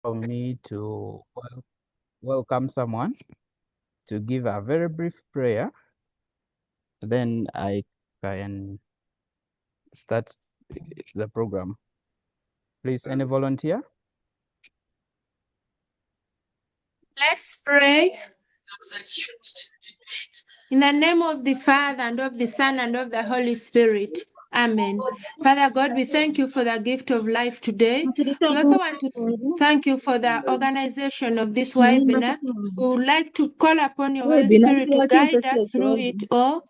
For me to welcome someone to give a very brief prayer, then I can start the program. Please, any volunteer? Let's pray. In the name of the Father, and of the Son, and of the Holy Spirit. Amen. Father God, we thank you for the gift of life today. We also want to thank you for the organization of this webinar. We would like to call upon your Holy Spirit to guide us through it all,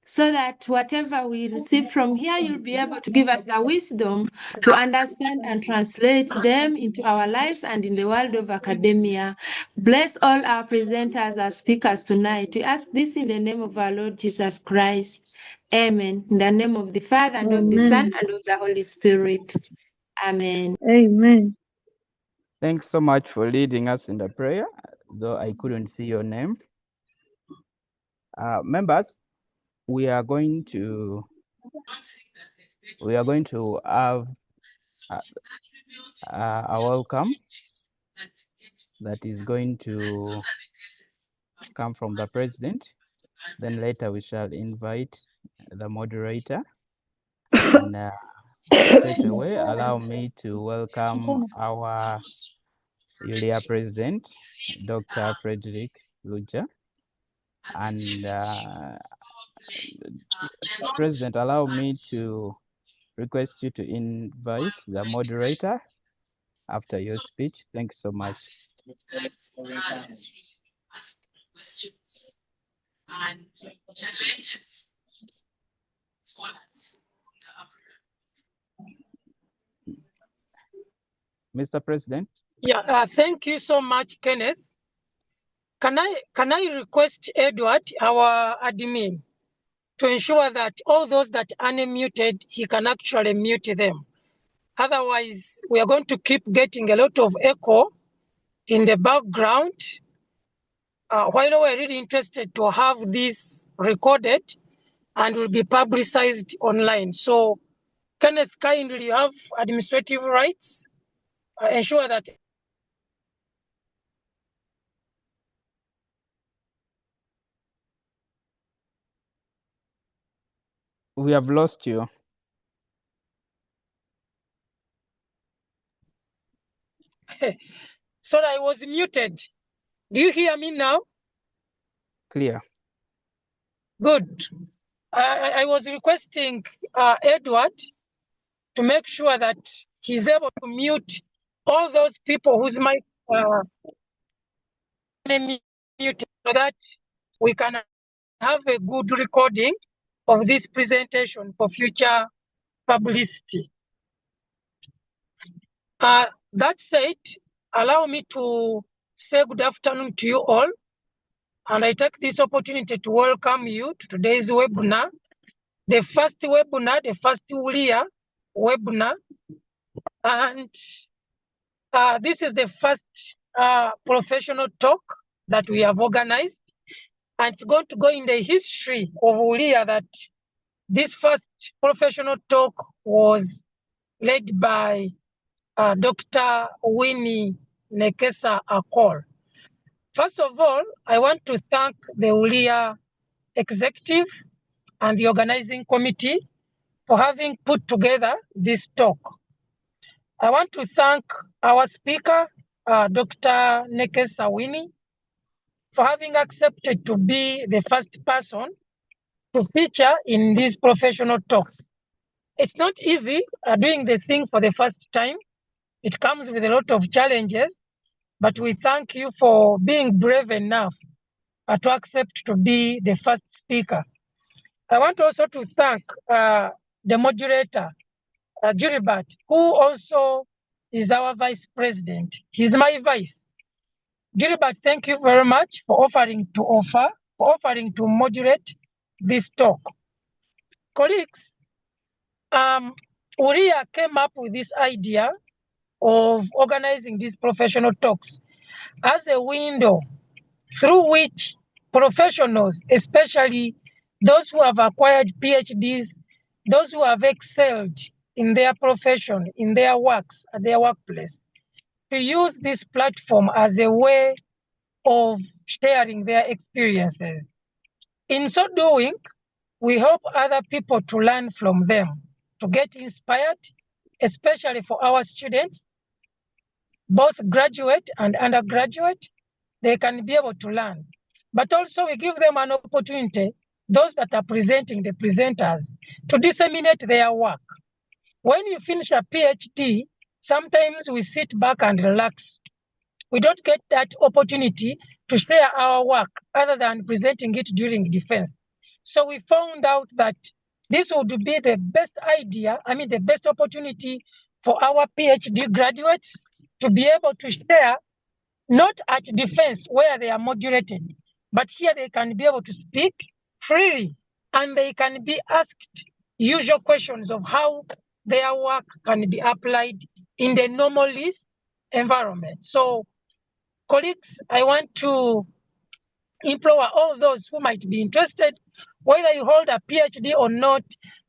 so that whatever we receive from here, you'll be able to give us the wisdom to understand and translate them into our lives and in the world of academia. Bless all our presenters as speakers tonight. We ask this in the name of our Lord Jesus Christ. Amen. In the name of the Father, and of the Son, and of the Holy Spirit. Amen. Amen. Thanks so much for leading us in the prayer, though I couldn't see your name. Members, we are going to have a welcome that is going to come from the president. Then later we shall invite the moderator. And straight away, allow me to welcome our ULIA president, Dr. Frederick Luja. And President, allow me to request you to invite the moderator after your speech. Thank you so much. Mr. President. Yeah, thank you so much, Kenneth. Can I request Edward, our admin, to ensure that all those that are unmuted, he can actually mute them. Otherwise, we are going to keep getting a lot of echo in the background. While we're really interested to have this recorded and will be publicized online. So, Kenneth, kindly, you have administrative rights. Ensure that. We have lost you. Sorry, I was muted. Do you hear me now? Clear. Good. I was requesting Edward to make sure that he's able to mute all those people whose mic muted, so that we can have a good recording of this presentation for future publicity. That said, allow me to say good afternoon to you all. And I take this opportunity to welcome you to today's webinar, the first ULIA webinar. And this is the first professional talk that we have organized. And it's going to go in the history of ULIA that this first professional talk was led by Dr. Winny Nekesa Akullo. First of all, I want to thank the ULIA executive and the organizing committee for having put together this talk. I want to thank our speaker, Dr.Nekesa Winny, for having accepted to be the first person to feature in these professional talks. It's not easy doing the thing for the first time. It comes with a lot of challenges, but we thank you for being brave enough to accept to be the first speaker. I want also to thank the moderator, Gilbert, who also is our vice president. He's my vice. Gilbert, thank you very much for offering to moderate this talk. Colleagues, ULIA came up with this idea of organizing these professional talks as a window through which professionals, especially those who have acquired PhDs, those who have excelled in their profession, in their works, at their workplace, to use this platform as a way of sharing their experiences. In so doing, we help other people to learn from them, to get inspired, especially for our students, both graduate and undergraduate, they can be able to learn. But also we give them an opportunity, those that are presenting, the presenters, to disseminate their work. When you finish a PhD, sometimes we sit back and relax. We don't get that opportunity to share our work other than presenting it during defense. So we found out that this would be the best idea, the best opportunity for our PhD graduates to be able to share, not at defense where they are moderated, but here they can be able to speak freely and they can be asked usual questions of how their work can be applied in the normal environment. So, colleagues, I want to implore all those who might be interested, whether you hold a PhD or not,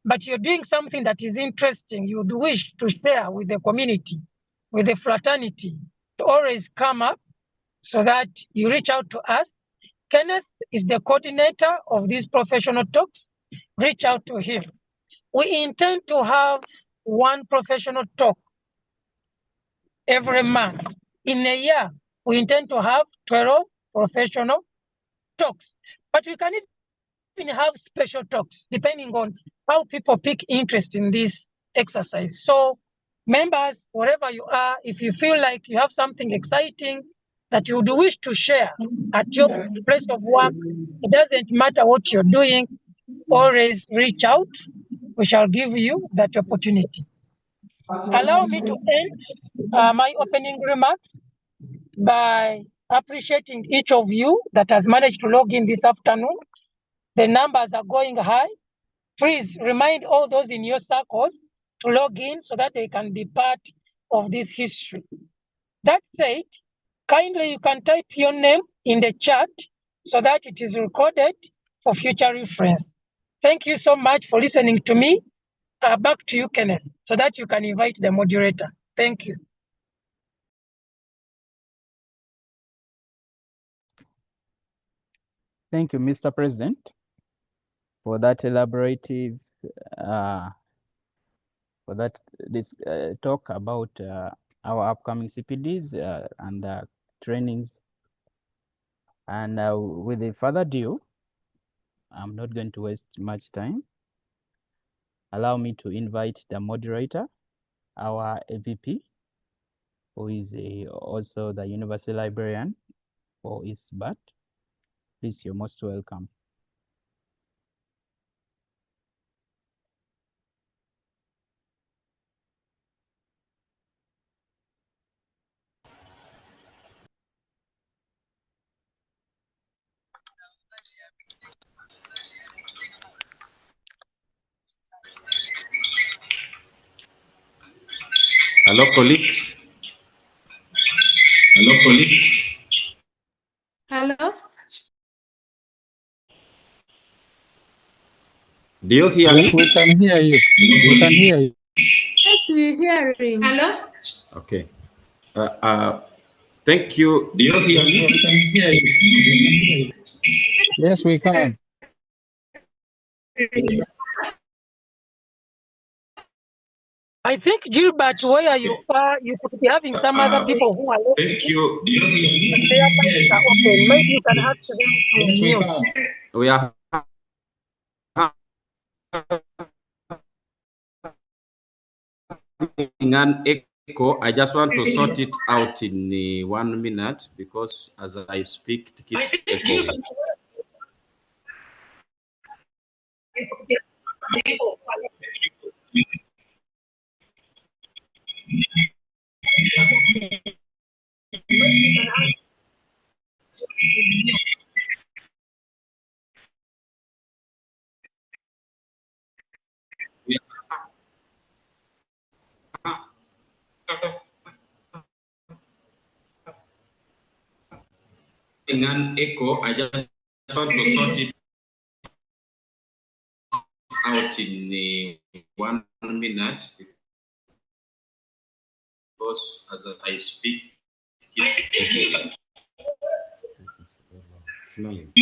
but you're doing something that is interesting, you would wish to share with the community, with the fraternity, to always come up so that you reach out to us. Kenneth is the coordinator of these professional talks. Reach out to him. We intend to have one professional talk every month. In a year, we intend to have 12 professional talks. But we can even have special talks depending on how people pick interest in this exercise. So members, wherever you are, if you feel like you have something exciting that you would wish to share at your place of work, it doesn't matter what you're doing, always reach out. We shall give you that opportunity. Allow me to end my opening remarks by appreciating each of you that has managed to log in this afternoon. The numbers are going high. Please remind all those in your circles to log in so that they can be part of this history. That said, kindly you can type your name in the chat so that it is recorded for future reference. Thank you so much for listening to me. Back to you, Kenneth, so that you can invite the moderator. Thank you. Thank you, Mr. President, for that elaborative, talk about our upcoming CPDs and trainings. And with further ado, I'm not going to waste much time. Allow me to invite the moderator, our AVP, who is also the University Librarian for ISBAT. Please, you're most welcome. Hello, colleagues. Hello, colleagues. Hello? Do you hear me? We can hear you. We can hear you. Yes, we're hearing. Hello? Okay. Thank you. Do you hear me? We can hear you. Yes, we can. I think, Gilbert, where you are, you could be having some other people who are listening. Thank you. Do you hear me? Their mics are open. Maybe you can ask them to Yes, we mute. can. We are having an echo. I just want to sort it out in 1 minute because as I speak, it keeps echoing. In an echo, I just want to sort it out in 1 minute because as I speak, Smelling.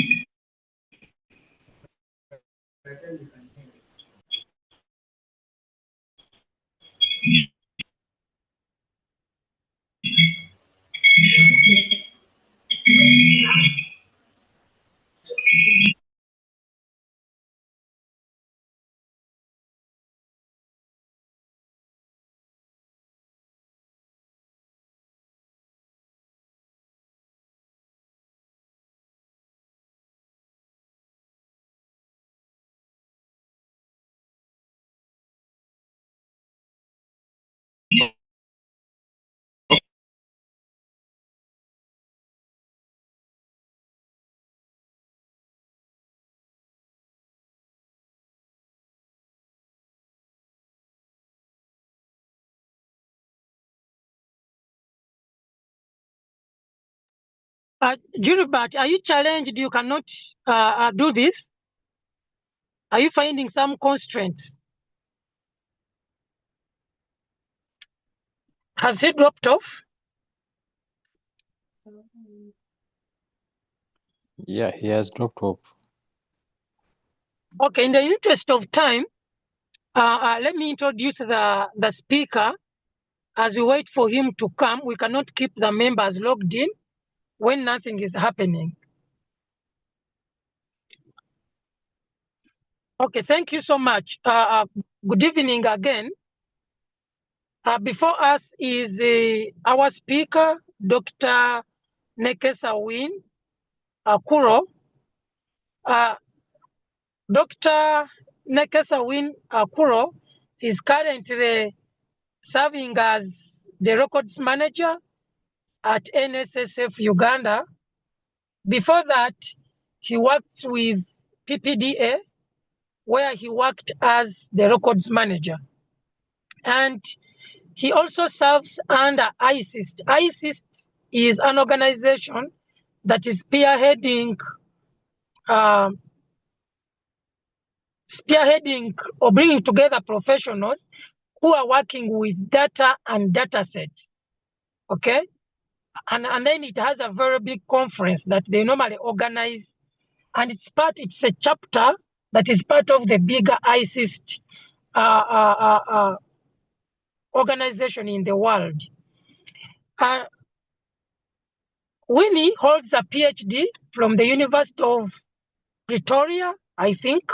Gilbert, are you challenged? You cannot do this? Are you finding some constraints? Has he dropped off? Yeah, he has dropped off. Okay, in the interest of time, let me introduce the speaker. As we wait for him to come, we cannot keep the members logged in when nothing is happening. Okay, thank you so much. Good evening again. Before us is our speaker, Dr. Nekesa Winny Akullo. Dr. Nekesa Winny Akullo is currently serving as the records manager at NSSF Uganda. Before that, he worked with PPDA, where he worked as the records manager. And he also serves under ISIST. ISIST is an organization that is spearheading or bringing together professionals who are working with data and data sets. Okay? And then it has a very big conference that they normally organize. And it's a chapter that is part of the bigger ISIST organization in the world. Winny holds a PhD from the University of Pretoria, I think.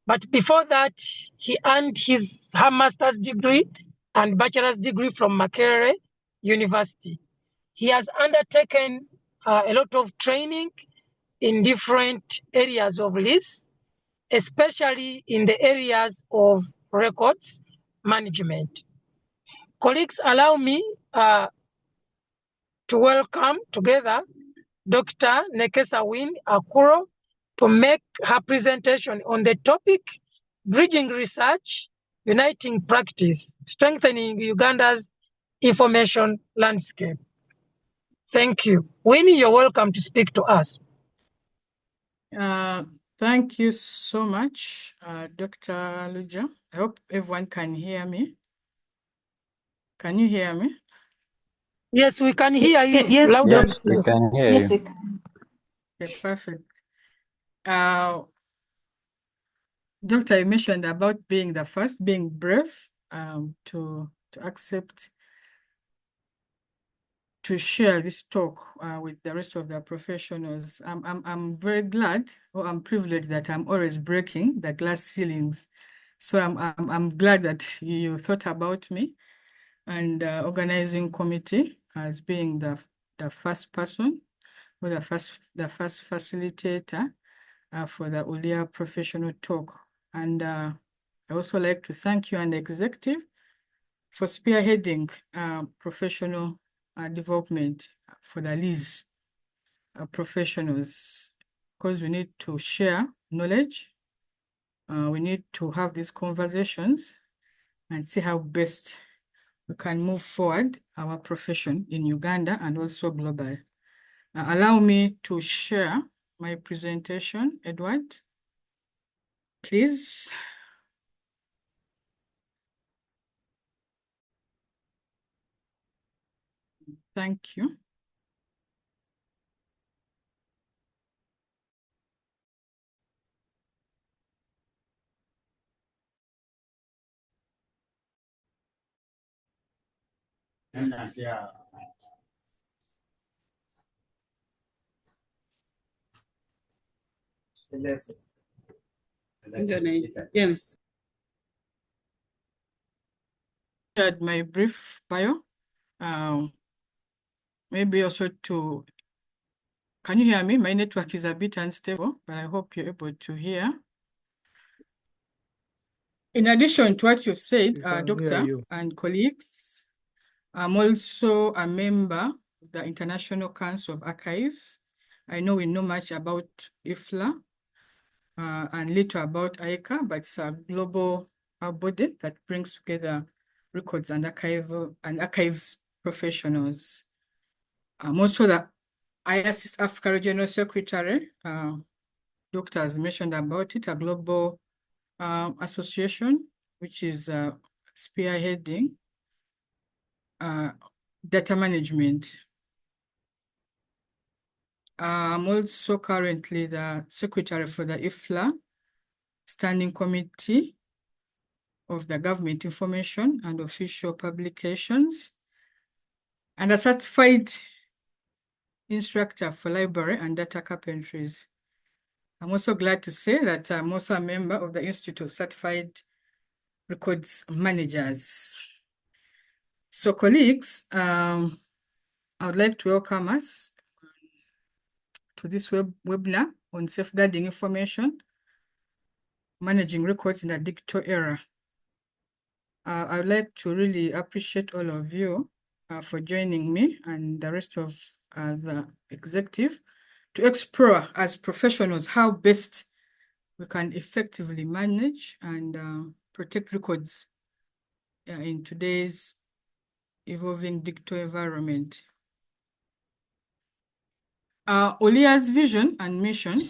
But before that, he earned her master's degree and bachelor's degree from Makerere University. He has undertaken a lot of training in different areas of LIS, especially in the areas of records management. Colleagues, allow me to welcome together Dr. Nekesa Winny Akullo to make her presentation on the topic, Bridging Research, Uniting Practice, Strengthening Uganda's Information Landscape. Thank you. Winny, you're welcome to speak to us. Thank you so much, Dr. Luja. I hope everyone can hear me. Can you hear me? Yes, we can hear you. Yes, Loud and Yes, we clear. can hear Yes, you. we can. Okay, perfect. Doctor, you mentioned about being the first, being brave, to accept to share this talk with the rest of the professionals. I'm very glad, or I'm privileged that I'm always breaking the glass ceilings. So I'm glad that you thought about me and the organizing committee as being the first person or the first facilitator for the ULIA professional talk. And I also like to thank you and the executive for spearheading professional development for the LIS professionals, because we need to share knowledge. We need to have these conversations and see how best we can move forward our profession in Uganda and also globally. Allow me to share my presentation, Edward, please. Thank you. James. Shared my brief bio. Maybe also to, can you hear me? My network is a bit unstable, but I hope you're able to hear. In addition to what you've said, Doctor and colleagues, I'm also a member of the International Council of Archives. I know we know much about IFLA and little about ICA, but it's a global body that brings together records and archives professionals. I'm also the ISBAT Africa Regional Secretary. Doctor has mentioned about it, a global association, which is spearheading data management. I'm also currently the secretary for the IFLA Standing Committee of the Government Information and Official Publications, and a certified instructor for library and data carpentries. I'm also glad to say that I'm also a member of the Institute of Certified Records Managers. So colleagues, I would like to welcome us to this webinar on safeguarding information, managing records in a digital era. I would like to really appreciate all of you for joining me and the rest of the executive to explore as professionals how best we can effectively manage and protect records in today's evolving digital environment. ULIA's vision and mission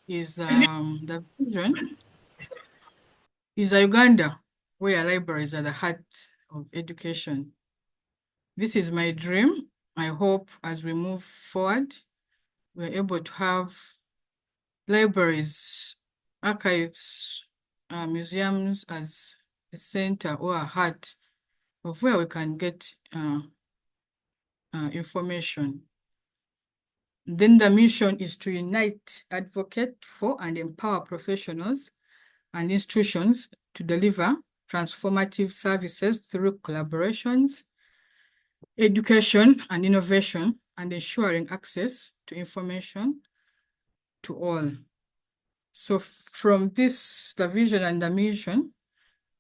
is the vision is a Uganda where libraries are the heart of education. This is my dream. I hope as we move forward, we're able to have libraries, archives, museums as a center or a heart of where we can get information. Then the mission is to unite, advocate for, and empower professionals and institutions to deliver transformative services through collaborations, education, and innovation, and ensuring access to information to all. So from this, the vision and the mission,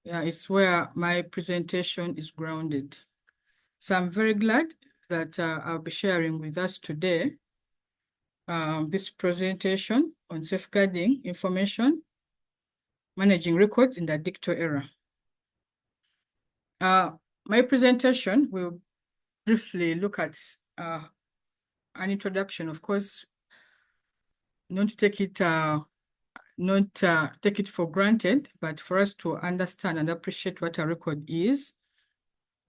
it's where my presentation is grounded. So I'm very glad that I'll be sharing with us today this presentation on safeguarding information, managing records in the digital era. My presentation will briefly look at an introduction, of course, not take it for granted, but for us to understand and appreciate what a record is,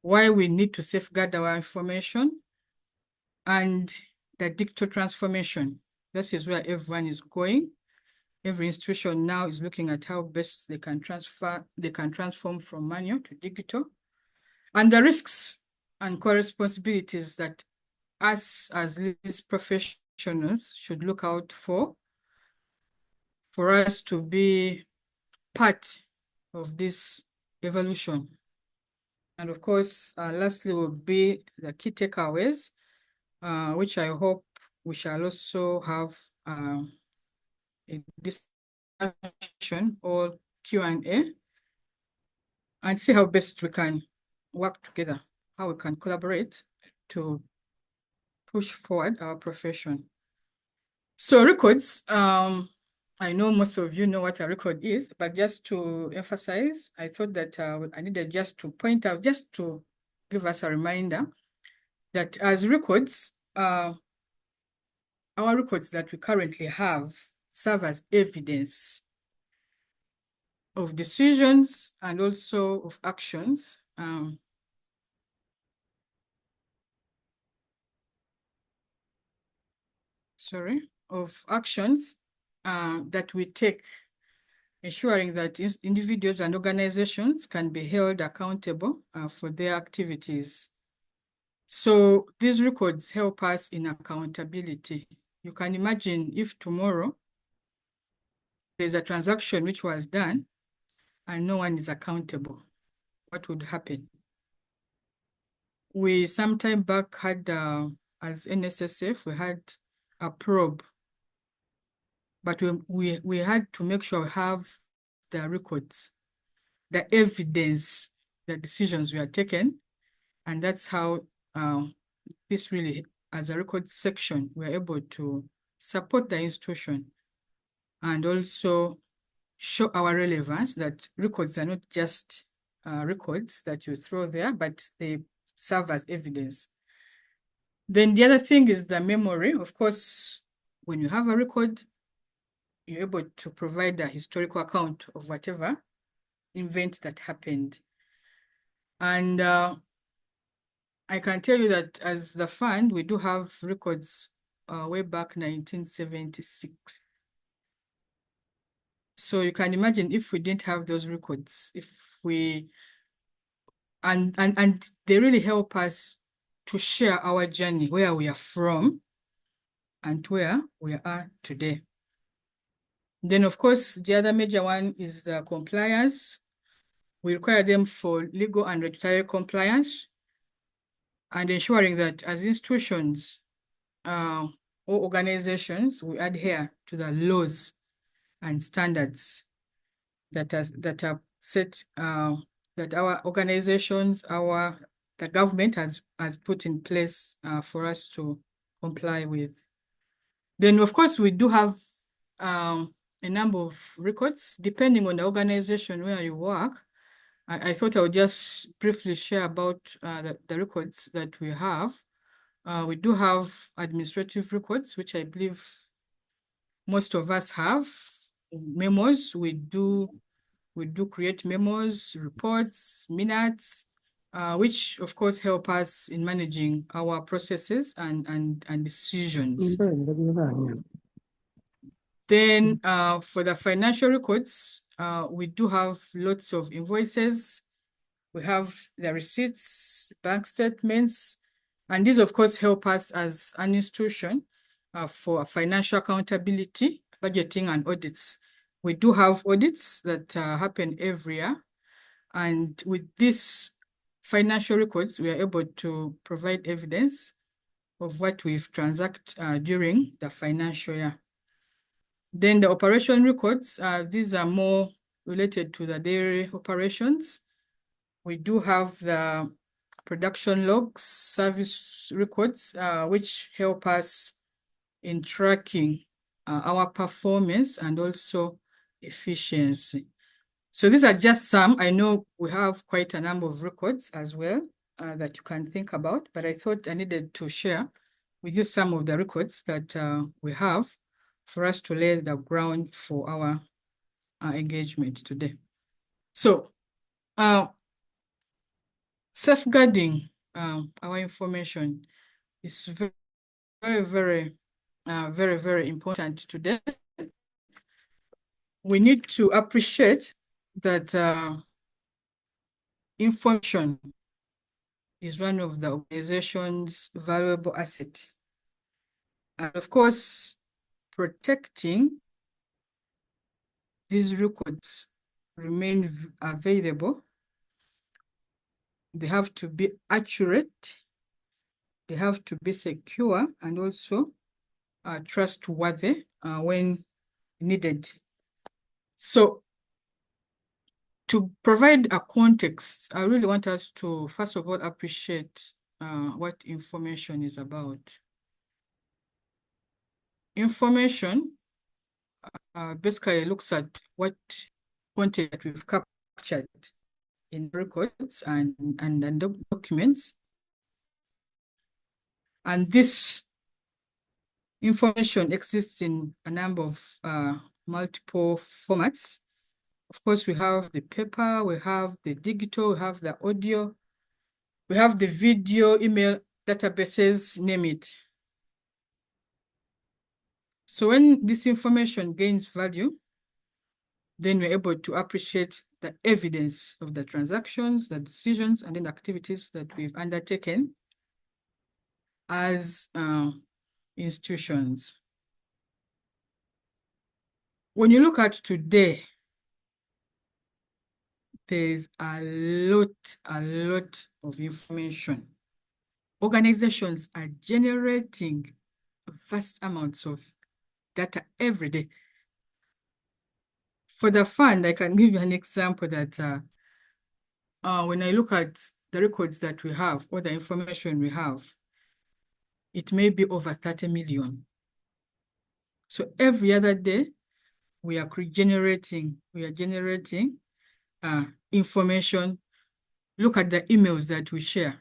why we need to safeguard our information, and the digital transformation. This is where everyone is going. Every institution now is looking at how best they can transform from manual to digital, and the risks and core responsibilities that us as these professionals should look out for us to be part of this evolution. And of course, lastly will be the key takeaways, which I hope we shall also have a discussion or Q&A and see how best we can work together, how we can collaborate to push forward our profession. So records, I know most of you know what a record is, but just to emphasize, I thought that I needed just to point out, just to give us a reminder that as records, our records that we currently have serve as evidence of decisions and also of actions. Of actions that we take, ensuring that individuals and organizations can be held accountable for their activities. So these records help us in accountability. You can imagine if tomorrow there's a transaction which was done and no one is accountable, what would happen? We some time back had, as NSSF, we had a probe, but we had to make sure we have the records, the evidence, the decisions were taken, and that's how this really, as a records section, we're able to support the institution and also show our relevance, that records are not just records that you throw there, but they serve as evidence. Then the other thing is the memory. Of course, when you have a record, you're able to provide a historical account of whatever event that happened. And I can tell you that as the fund, we do have records way back 1976. So you can imagine if we didn't have those records, if we, and they really help us to share our journey, where we are from and where we are today. Then, of course, the other major one is the compliance. We require them for legal and regulatory compliance and ensuring that as institutions or organizations, we adhere to the laws and standards that are set, that our organizations, the government has put in place for us to comply with. Then, of course, we do have a number of records, depending on the organization where you work. I thought I would just briefly share about the records that we have. We do have administrative records, which I believe most of us have. Memos, we do create memos, reports, minutes, which of course help us in managing our processes and decisions. Then for the financial records, we do have lots of invoices. We have the receipts, bank statements, and these of course help us as an institution for financial accountability, budgeting, and audits. We do have audits that happen every year. And with these financial records, we are able to provide evidence of what we've transacted during the financial year. Then the operation records, these are more related to the daily operations. We do have the production logs, service records, which help us in tracking our performance and also efficiency. So these are just some. I know we have quite a number of records as well that you can think about, but I thought I needed to share with you some of the records that we have for us to lay the ground for our engagement today. So safeguarding our information is very important today. We need to appreciate that information is one of the organization's valuable assets. And of course, protecting these records remain available. They have to be accurate, they have to be secure, and also trustworthy when needed. So to provide a context, I really want us to, first of all, appreciate what information is about. Information basically looks at what content that we've captured in records and documents. And this information exists in a number of multiple formats. Of course, we have the paper, we have the digital, we have the audio, we have the video, email, databases, name it. So when this information gains value, then we're able to appreciate the evidence of the transactions, the decisions, and then activities that we've undertaken as institutions. When you look at today, there's a lot of information. Organizations are generating vast amounts of data every day. For the fund, I can give you an example that when I look at the records that we have, or the information we have, it may be over 30 million. So every other day, we are generating information. Look at the emails that we share,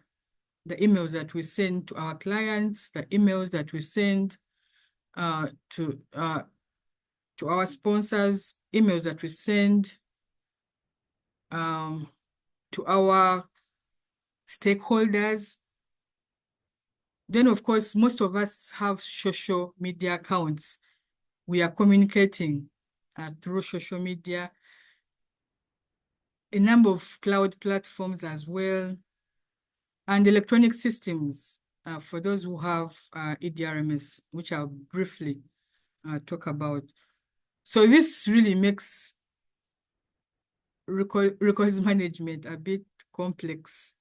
the emails that we send to our clients, the emails that we send to our sponsors, emails that we send to our stakeholders. Then, of course, most of us have social media accounts. We are communicating through social media, a number of cloud platforms as well, and electronic systems for those who have EDRMS, which I'll briefly talk about. So this really makes records management a bit complex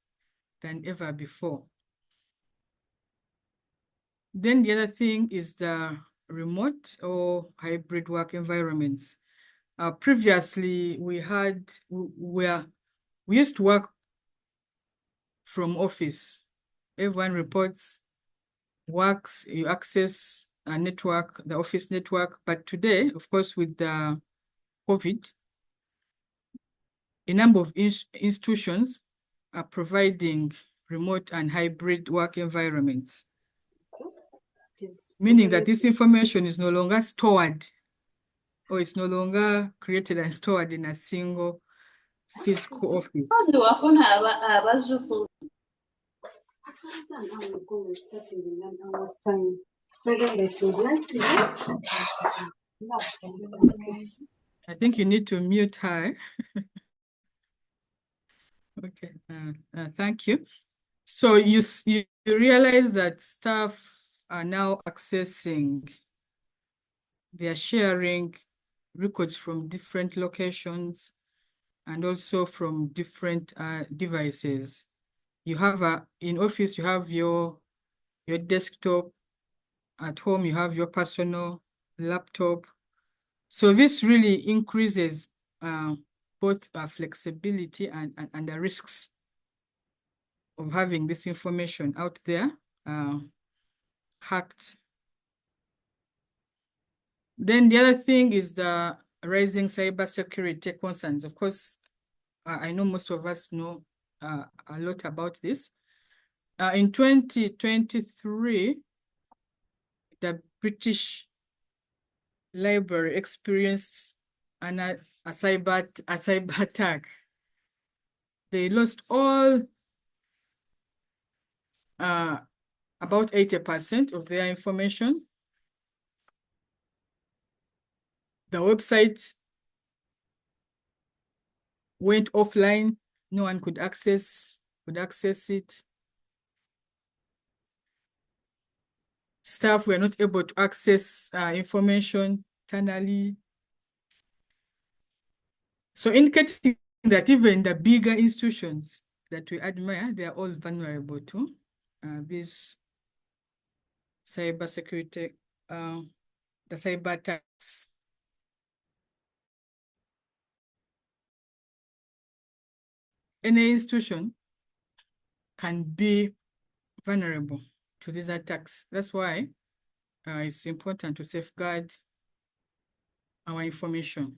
than ever before. Then the other thing is the remote or hybrid work environments. Previously, we used to work from office. Everyone reports, works, you access a network, the office network. But today, of course, with the COVID, a number of institutions are providing remote and hybrid work environments, meaning that this information is no longer stored, or it's no longer created and stored in a single physical office. I think you need to mute her. Okay, thank you. So you realize that staff are now accessing, they are sharing records from different locations and also from different devices. You have in office, you have your desktop. At home, you have your personal laptop. So this really increases both flexibility and the risks of having this information out there hacked. Then the other thing is the rising cybersecurity concerns. Of course, I know most of us know a lot about this. In 2023, the British Library experienced a cyber attack. They lost all about 80% of their information. The website went offline. No one could access it. Staff were not able to access information internally. So indicating that even the bigger institutions that we admire, they are all vulnerable to this cybersecurity, the cyber attacks. Any institution can be vulnerable to these attacks. That's why it's important to safeguard our information.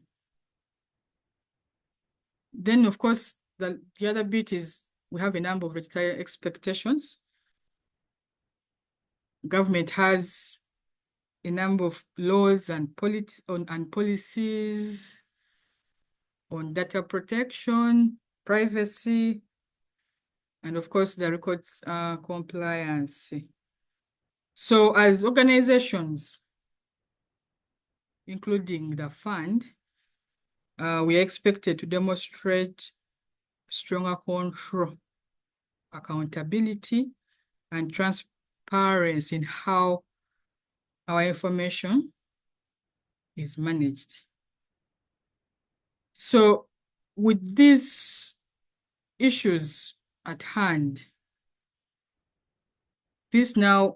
Then, of course, the other bit is we have a number of regulatory expectations. Government has a number of laws and policies on data protection, privacy, and of course the records compliance. So as organizations, including the fund, we are expected to demonstrate stronger control, accountability, and transparency in how our information is managed. So with these issues at hand, this now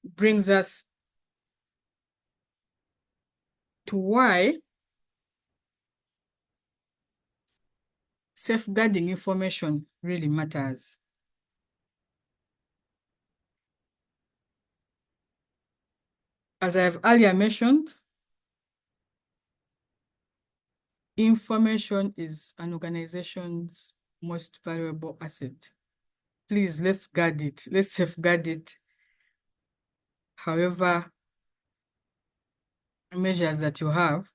brings us to why safeguarding information really matters. As I have earlier mentioned, information is an organization's most valuable asset. Please, let's guard it. Let's safeguard it. However, measures that you have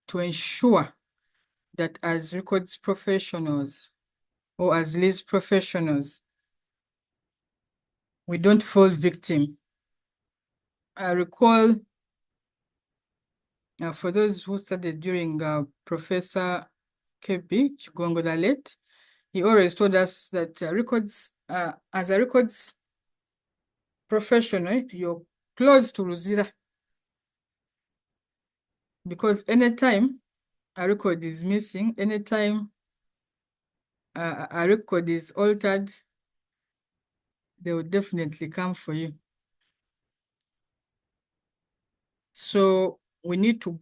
to ensure that as records professionals or as lease professionals, we don't fall victim. I recall for those who studied during Professor Kebi Chigongo the late, he always told us that records, as a records professional, you're close to Ruzira. Because anytime a record is missing, anytime a record is altered, they will definitely come for you. So we need to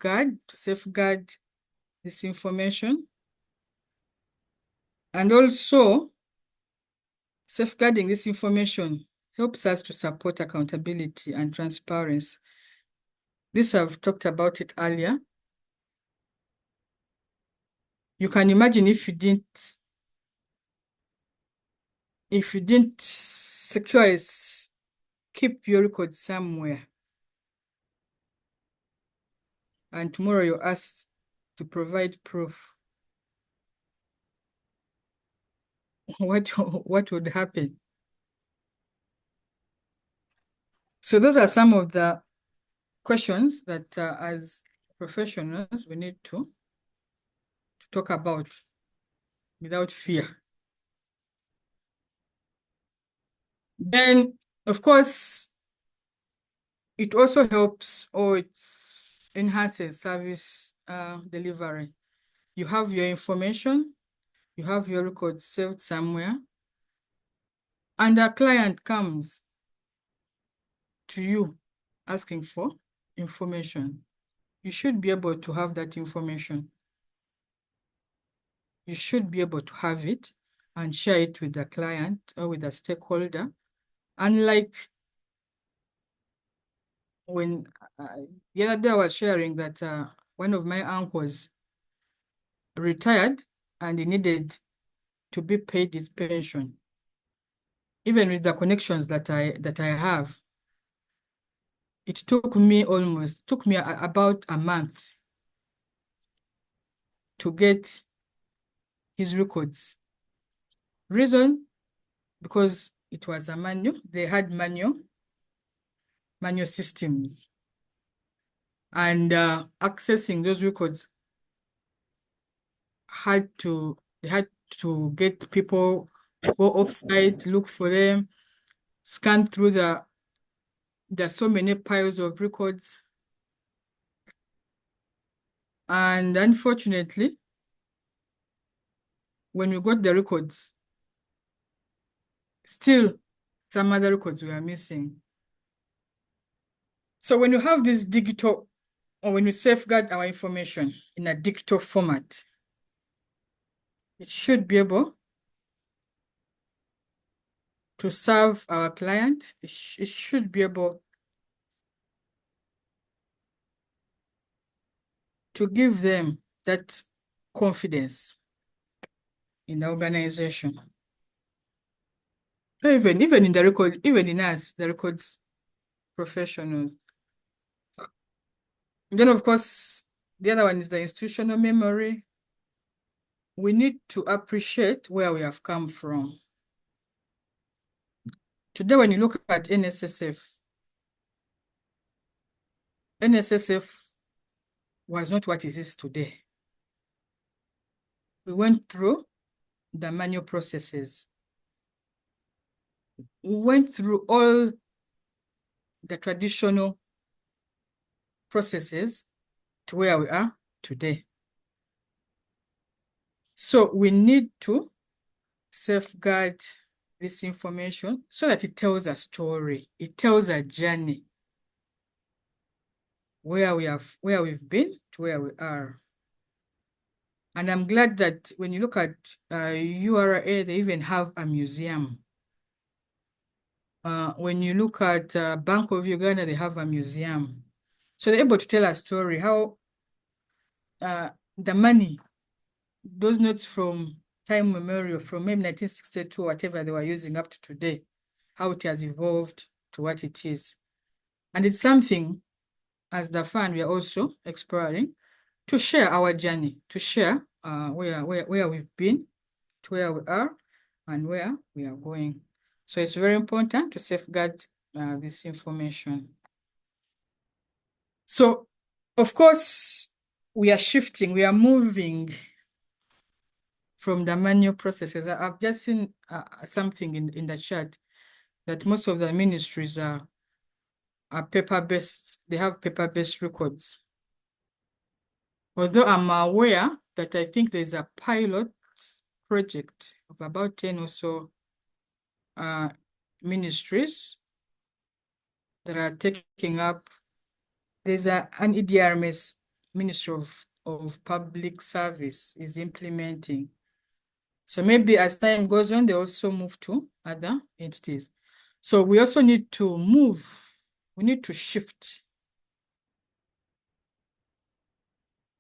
safeguard this information. And also, safeguarding this information helps us to support accountability and transparency. This I've talked about it earlier. You can imagine if you didn't secure keep your record somewhere, and tomorrow you're asked to provide proof, what would happen? So those are some of the questions that as professionals we need to talk about without fear. Then, of course, it also helps or it enhances service delivery. You have your information, you have your records saved somewhere, and a client comes to you asking for information. You should be able to have that information. You should be able to have it and share it with the client or with a stakeholder. Unlike when the other day I was sharing that one of my uncles retired and he needed to be paid his pension. Even with the connections that I have, it took me about a month to get his records. Reason, because it was a manual. They had manual systems, and accessing those records they had to get people, go offsite, look for them, scan through there's so many piles of records. And unfortunately, when we got the records, still some other records were missing. So when you have this digital, or when we safeguard our information in a digital format, it should be able to serve our client. It should be able to give them that confidence in the organization. Even in the record, even in us, the records professionals. And then, of course, the other one is the institutional memory. We need to appreciate where we have come from. Today, when you look at NSSF was not what it is today. We went through the manual processes. We went through all the traditional processes to where we are today. So we need to safeguard this information so that it tells a story, it tells a journey, where we've been to where we are. And I'm glad that when you look at ULIA, they even have a museum. When you look at Bank of Uganda, they have a museum. So they're able to tell a story, how the money, those notes from time memorial, from maybe 1962, whatever they were using up to today, how it has evolved to what it is. And it's something, as the fund, we are also exploring to share our journey, to share where we've been, to where we are, and where we are going. So it's very important to safeguard this information. So, of course, we are shifting, we are moving from the manual processes. I've just seen something in the chat that most of the ministries are paper-based, they have paper-based records. Although I'm aware that I think there's a pilot project of about 10 or so ministries that are taking up. There's an EDRMS, Ministry of Public Service, is implementing. So maybe as time goes on, they also move to other entities. So we also need to move, we need to shift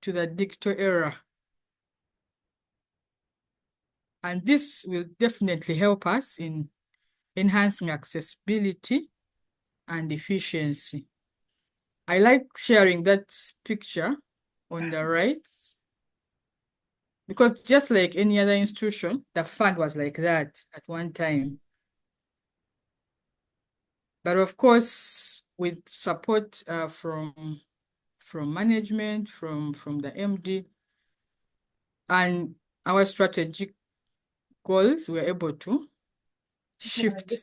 to the digital era. And this will definitely help us in enhancing accessibility and efficiency. I like sharing that picture on the right, because just like any other institution, the fund was like that at one time. But of course, with support from management, from the MD, and our strategic goals, we're able to shift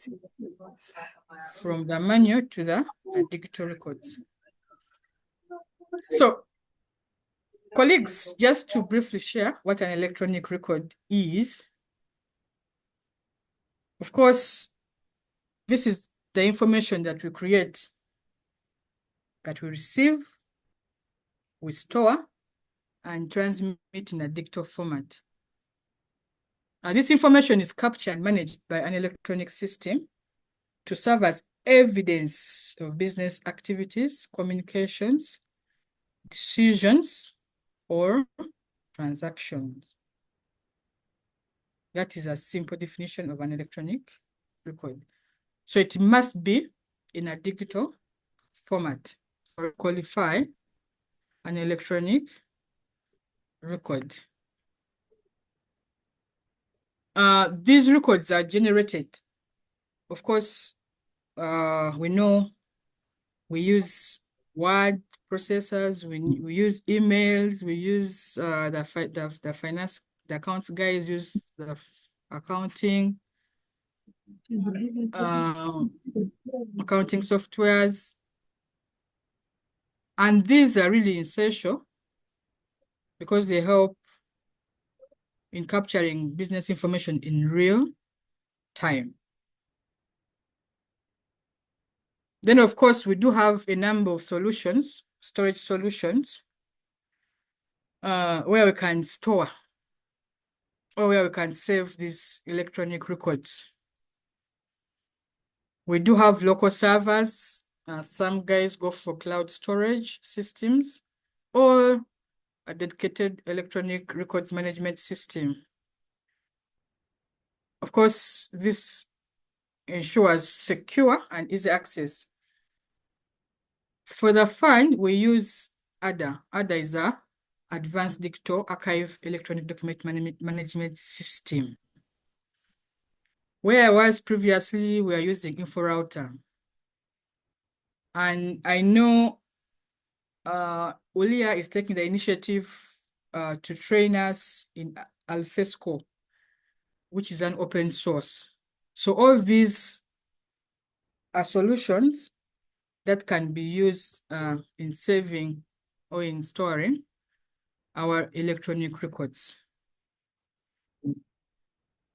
from the manual to the digital records. So, colleagues, just to briefly share what an electronic record is. Of course, this is the information that we create, that we receive, we store, and transmit in a digital format. This information is captured and managed by an electronic system to serve as evidence of business activities, communications, decisions, or transactions. That is a simple definition of an electronic record. So it must be in a digital format to qualify an electronic record. These records are generated. Of course, we know we use word processors, we use emails, we use the finance, the accounts guys use the accounting, accounting softwares. And these are really essential because they help in capturing business information in real time. Then, of course, we do have a number of solutions, storage solutions, where we can store or where we can save these electronic records. We do have local servers. Some guys go for cloud storage systems or a dedicated electronic records management system. Of course, this ensures secure and easy access. For the fund, we use ADA. ADA is a Advanced Digital Archive Electronic Document Management System. Where I was previously, we are using InfoRouter. And I know ULIA is taking the initiative to train us in Alfresco, which is an open source. So all these are solutions that can be used in saving or in storing our electronic records.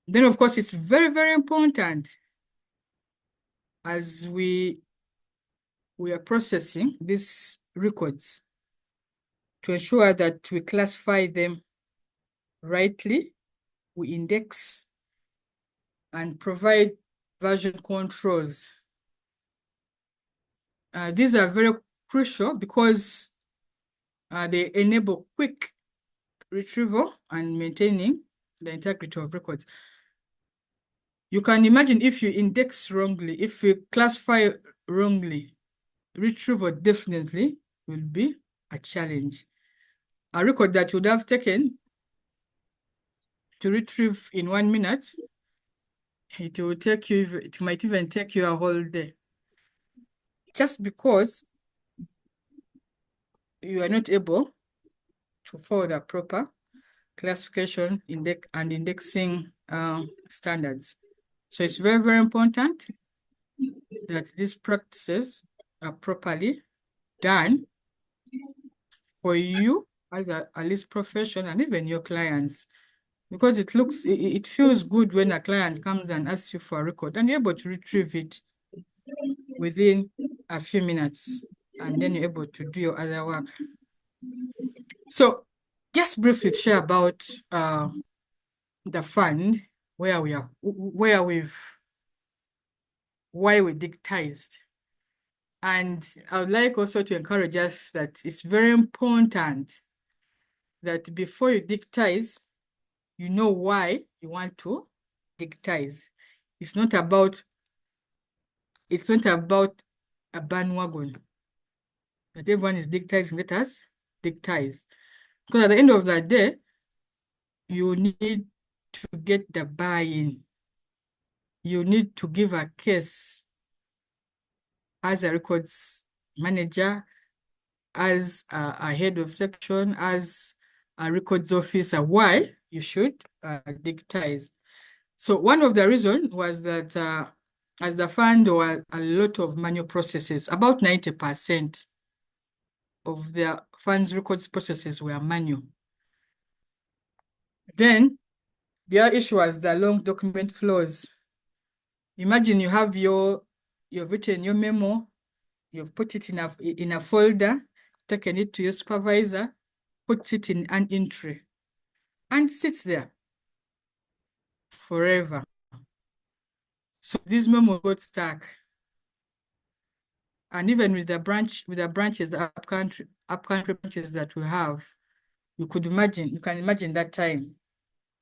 Then, of course, it's very, very important as we are processing these records to ensure that we classify them rightly, we index and provide version controls. These are very crucial because they enable quick retrieval and maintaining the integrity of records. You can imagine if you index wrongly, if you classify wrongly, retrieval definitely will be a challenge. A record that would have taken to retrieve in 1 minute, it will take you, it might even take you a whole day. Just because you are not able to follow the proper classification and indexing standards. So it's very, very important that these practices are properly done for you as a list profession and even your clients, because it feels good when a client comes and asks you for a record and you're able to retrieve it within a few minutes, and then you're able to do your other work. So just briefly share about the fund, why we digitized. And I would like also to encourage us that it's very important that before you digitize, you know why you want to digitize. It's not about a bandwagon that everyone is digitizing. Let us digitize. Because at the end of the day, you need to get the buy-in. You need to give a case as a records manager, as a head of section, as a records officer, why you should digitize. So one of the reasons was that as the fund, there were a lot of manual processes. About 90% of the fund's records processes were manual. Then the other issue was the long document flows. Imagine you've written your memo, you've put it in a folder, taken it to your supervisor, puts it in an entry, and sits there forever. So this memo got stuck. And even with the branches, the upcountry branches that we have, you can imagine that time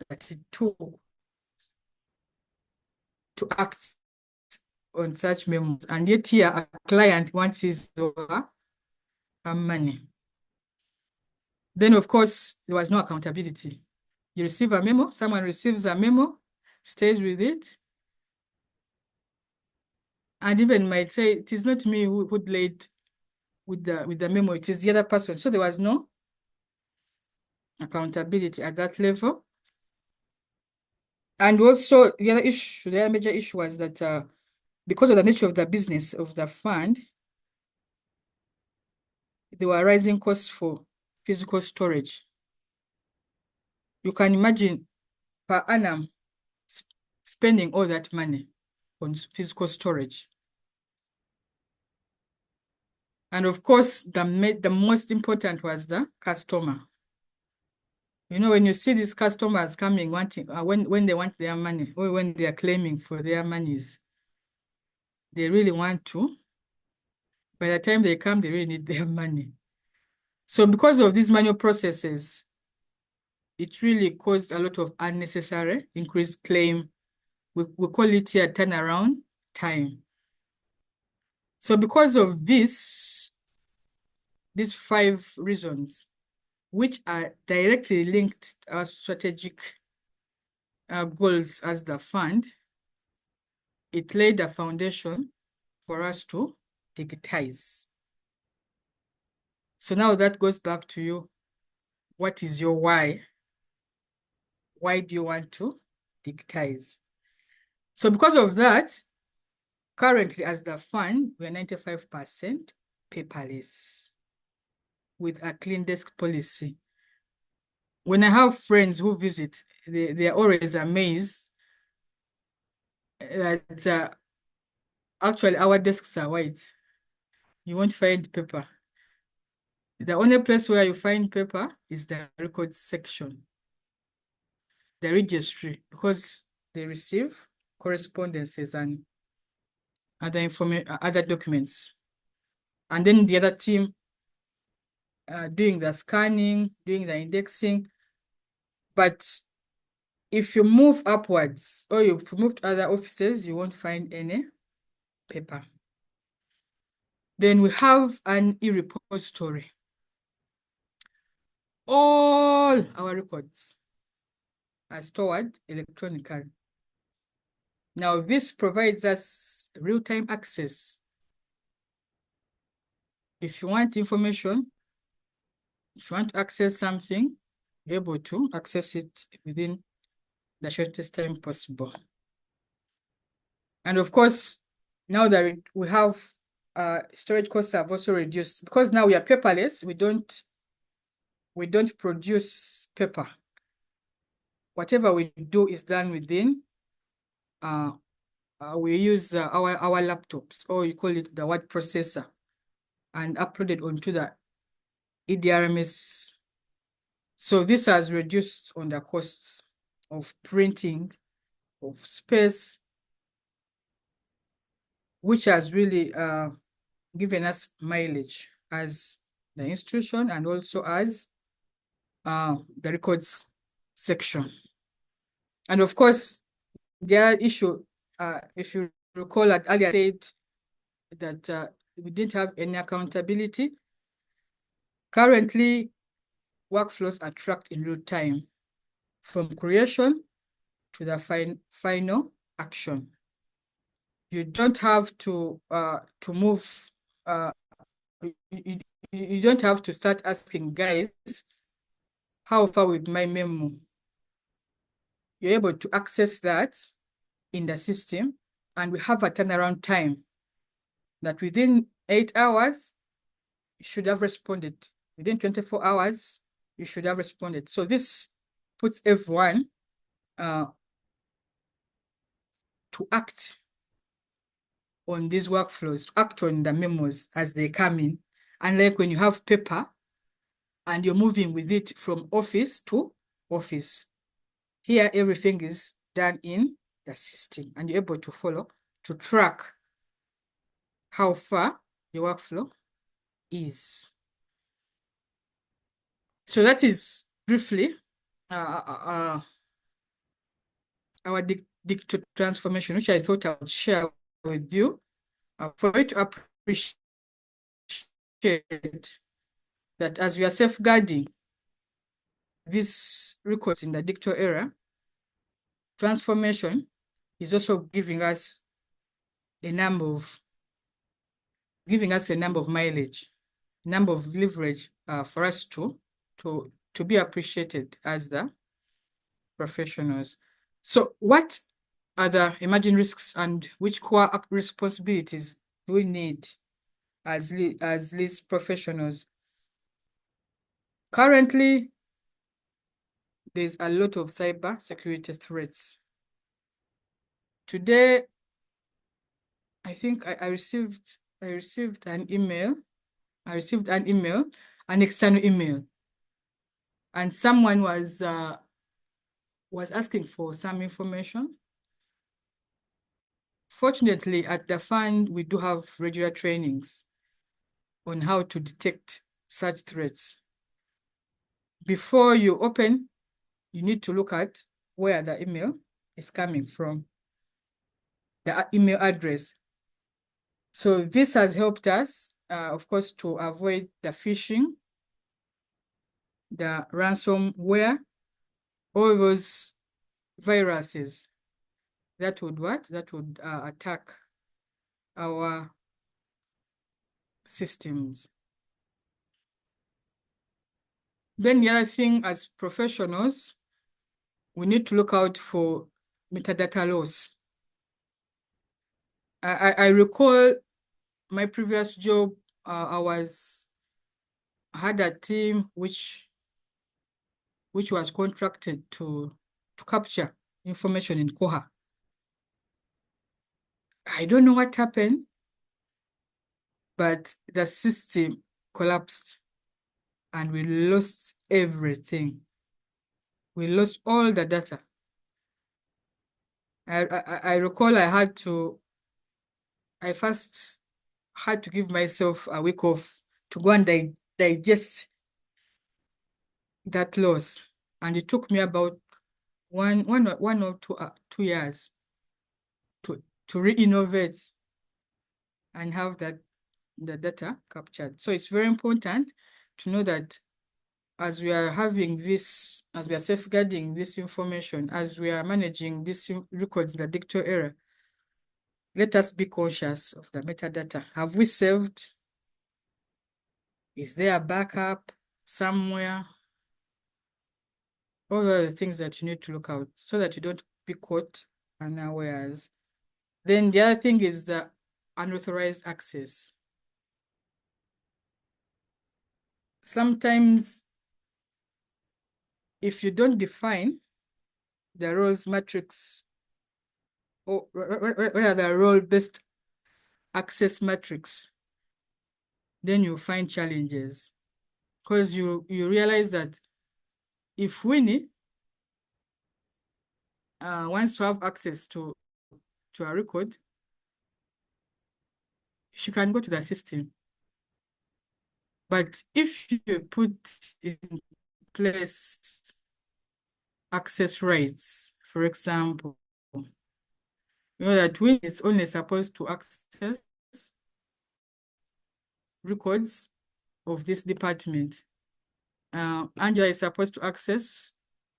that it took to act on such memos. And yet here a client wants his money. Then of course there was no accountability. You receive a memo, someone receives a memo, stays with it, and even might say, it is not me who delayed with the memo, it is the other person. So there was no accountability at that level. And also the other major issue was that because of the nature of the business of the fund, there were rising costs for physical storage. You can imagine per annum spending all that money on physical storage. And of course, the most important was the customer. You know, when you see these customers coming wanting, when they want their money, or when they are claiming for their monies, they really want to. By the time they come, they really need their money. So because of these manual processes, it really caused a lot of unnecessary increased claim. We call it here turnaround time. So because of these 5 reasons, which are directly linked to our strategic goals as the fund, it laid a foundation for us to digitize. So now that goes back to you. What is your why? Why do you want to digitize? So because of that, Currently, as the fund, we're 95% paperless with a clean desk policy. When I have friends who visit, they are always amazed that actually our desks are white. You won't find paper. The only place where you find paper is the records section, the registry, because they receive correspondences and other documents. And then the other team doing the scanning, doing the indexing. But if you move upwards or if you move to other offices, you won't find any paper. Then we have an e-repository. All our records are stored electronically. Now, this provides us real-time access. If you want information, if you want to access something, you're able to access it within the shortest time possible. And of course, now that we have storage costs have also reduced because now we are paperless. We don't produce paper. Whatever we do is done within. We use our laptops, or you call it the word processor, and uploaded onto the EDRMS. So this has reduced on the costs of printing, of space, which has really given us mileage as the institution and also as the records section. And of course, the other issue, if you recall, at earlier said that we didn't have any accountability. Currently, workflows are tracked in real time from creation to the final action. You don't have to move. You don't have to start asking guys, how far with my memo? You're able to access that in the system, and we have a turnaround time that within 8 hours, you should have responded. Within 24 hours, you should have responded. So this puts everyone to act on these workflows, to act on the memos as they come in. Unlike when you have paper and you're moving with it from office to office. Here, everything is done in the system and you're able to follow, to track how far your workflow is. So that is briefly our digital transformation, which I thought I would share with you for you to appreciate that as we are safeguarding these records in the digital era, transformation is also giving us a number of mileage, number of leverage for us to be appreciated as the professionals. So what are the emerging risks and which core responsibilities do we need as these professionals? Currently, there's a lot of cyber security threats. Today, I think I received an email. An external email, and someone was asking for some information. Fortunately, at the fund, we do have regular trainings on how to detect such threats. Before you open, you need to look at where the email is coming from, the email address. So this has helped us, of course, to avoid the phishing, the ransomware, all those viruses that would attack our systems. Then the other thing, as professionals, we need to look out for metadata loss. I recall my previous job, I had a team which was contracted to capture information in Koha. I don't know what happened, but the system collapsed and we lost everything. We lost all the data. I recall I first had to give myself a week off to go and digest that loss. And it took me about one or 2 years to re-innovate and have the data captured. So it's very important to know that as we are safeguarding this information, as we are managing these records in the digital era, let us be conscious of the metadata. Have we saved? Is there a backup somewhere? All are the things that you need to look out so that you don't be caught unawares. Then the other thing is the unauthorized access. Sometimes if you don't define the roles matrix or rather role-based access matrix, then you find challenges because you realize that if Winnie wants to have access to a record, she can go to the system. But if you put in place access rights, for example, you know that Winnie is only supposed to access records of this department. Angela is supposed to access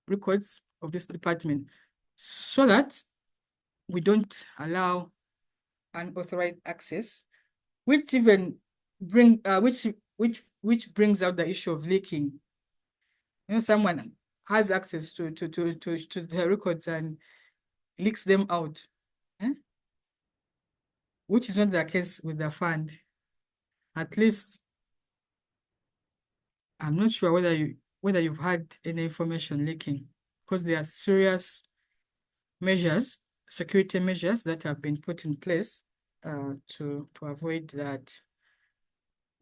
records of this department so that we don't allow unauthorized access, which even which brings out the issue of leaking. You know, someone has access to the records and leaks them out, which is not the case with the fund. At least I'm not sure whether you've had any information leaking, because there are serious measures, security measures that have been put in place to avoid that.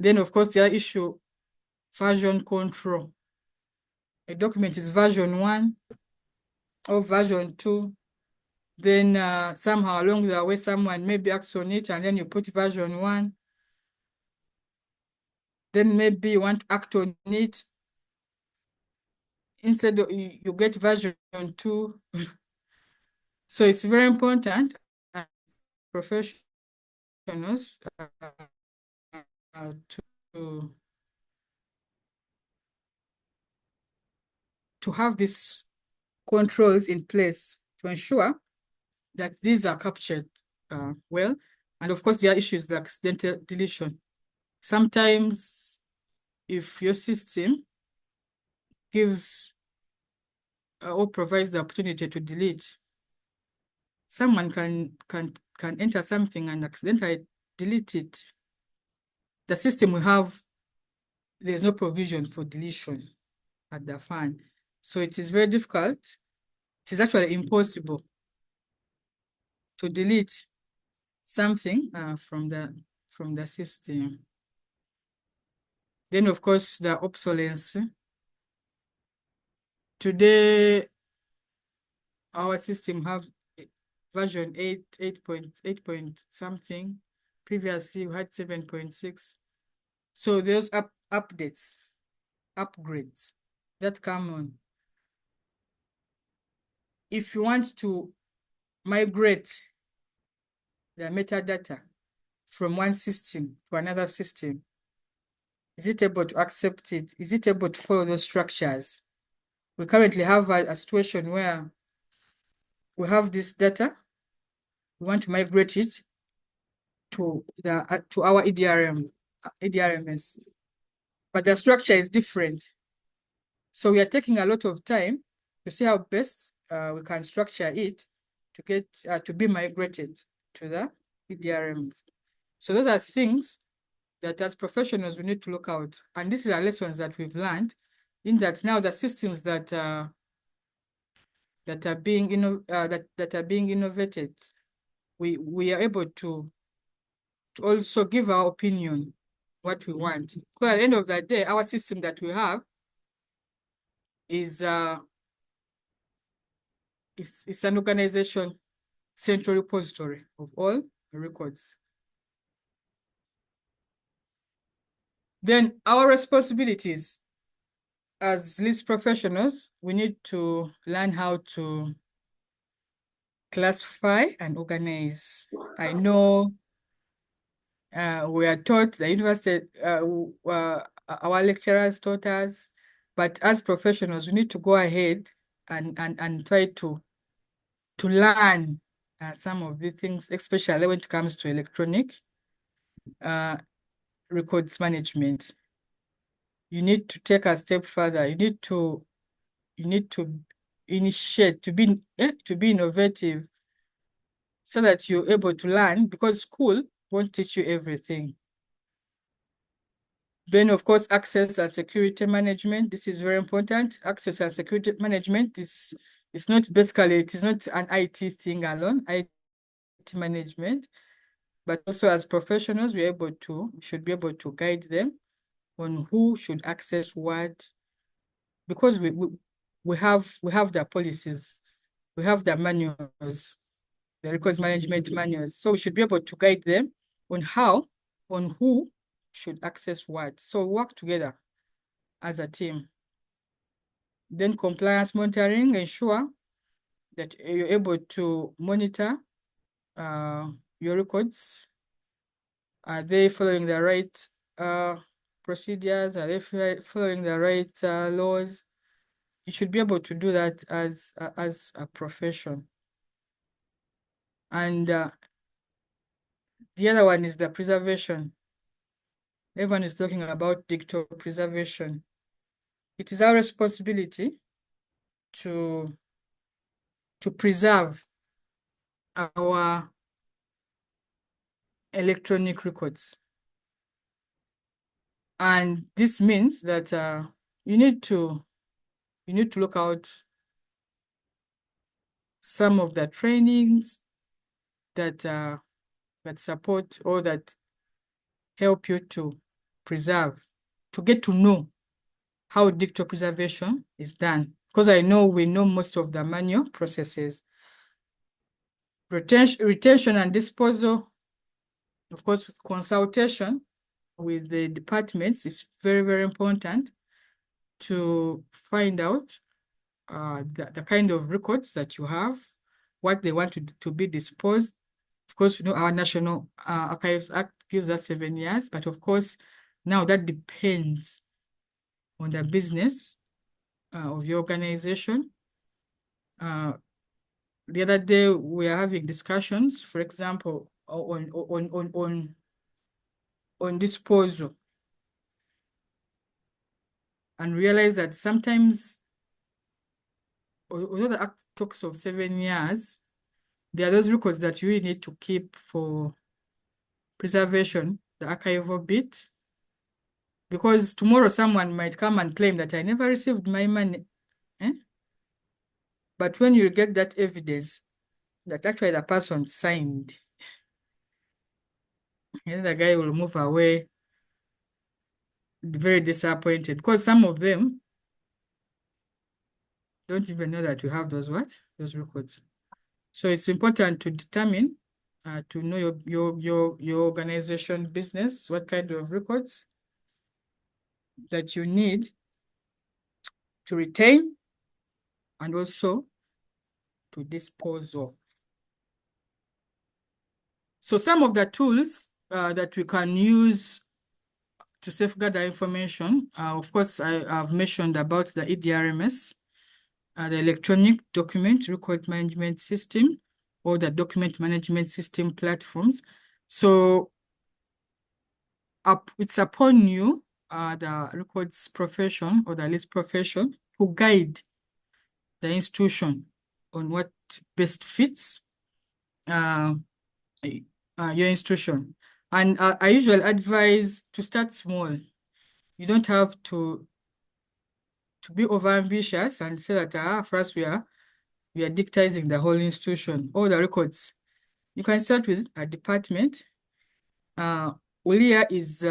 Then, of course, the other issue, version control. A document is version 1 or version 2. Then somehow along the way, someone maybe acts on it, and then you put version 1. Then maybe you want to act on it. Instead, you get version 2. So it's very important professionals to have these controls in place to ensure that these are captured well. And of course, there are issues like accidental deletion. Sometimes if your system gives or provides the opportunity to delete, someone can enter something and accidentally delete it. The system we have, there's no provision for deletion at the fund. So it is very difficult. It is actually impossible to delete something from the system. Then, of course, the obsolescence. Today, our system have version 8 point something. Previously, we had 7.6. So there's updates, upgrades that come on. If you want to migrate the metadata from one system to another system, is it able to accept it? Is it able to follow those structures? We currently have a situation where we have this data, we want to migrate it to our EDRMS, but the structure is different. So we are taking a lot of time to see how best we can structure it to get to be migrated to the EDRMs. So those are things that as professionals we need to look out. And these are lessons that we've learned in that now the systems that are being innovated, we are able to also give our opinion what we want. Because at the end of the day, our system that we have is it's an organization central repository of all records. Then our responsibilities as list professionals, we need to learn how to classify and organize. I know we are taught, the university, our lecturers taught us, but as professionals, we need to go ahead and try to learn some of the things, especially when it comes to electronic records management. You need to take a step further. You need to initiate, to be innovative, so that you're able to learn, because school won't teach you everything. Then, of course, access and security management. This is very important. Access and security management is not basically, it is not an IT thing alone, IT management, but also as professionals, we should be able to guide them on who should access what, because we have the policies, we have the manuals, the records management manuals. So we should be able to guide them on who should access what. So work together as a team. Then compliance monitoring, ensure that you're able to monitor your records. Are they following the right procedures? Are they following the right laws? You should be able to do that as a profession. And the other one is the preservation. Everyone is talking about digital preservation. It is our responsibility to preserve our electronic records. And this means that you need to look out some of the trainings that support or that help you to preserve, to get to know how digital preservation is done. Because I know we know most of the manual processes. Retention and disposal, of course, consultation with the departments is very, very important to find out the kind of records that you have, what they want to be disposed. Of course, our National Archives Act gives us 7 years, but of course, now that depends on the business of your organization. The other day, we are having discussions, for example, on disposal, and realize that sometimes, although the Act talks of 7 years, there are those records that you really need to keep for preservation, the archival bit, because tomorrow someone might come and claim that I never received my money. But when you get that evidence that actually the person signed, the guy will move away very disappointed, because some of them don't even know that you have those records. So it's important to determine, to know your organization business, what kind of records that you need to retain and also to dispose of. So some of the tools that we can use to safeguard our information, of course, I've mentioned about the EDRMS, the Electronic Document Record Management System, or the Document Management System platforms. So it's upon you, the records profession or the list profession, to guide the institution on what best fits your institution. And I usually advise to start small. You don't have to be overambitious and say that first we are digitizing the whole institution, all the records. You can start with a department. ULIA is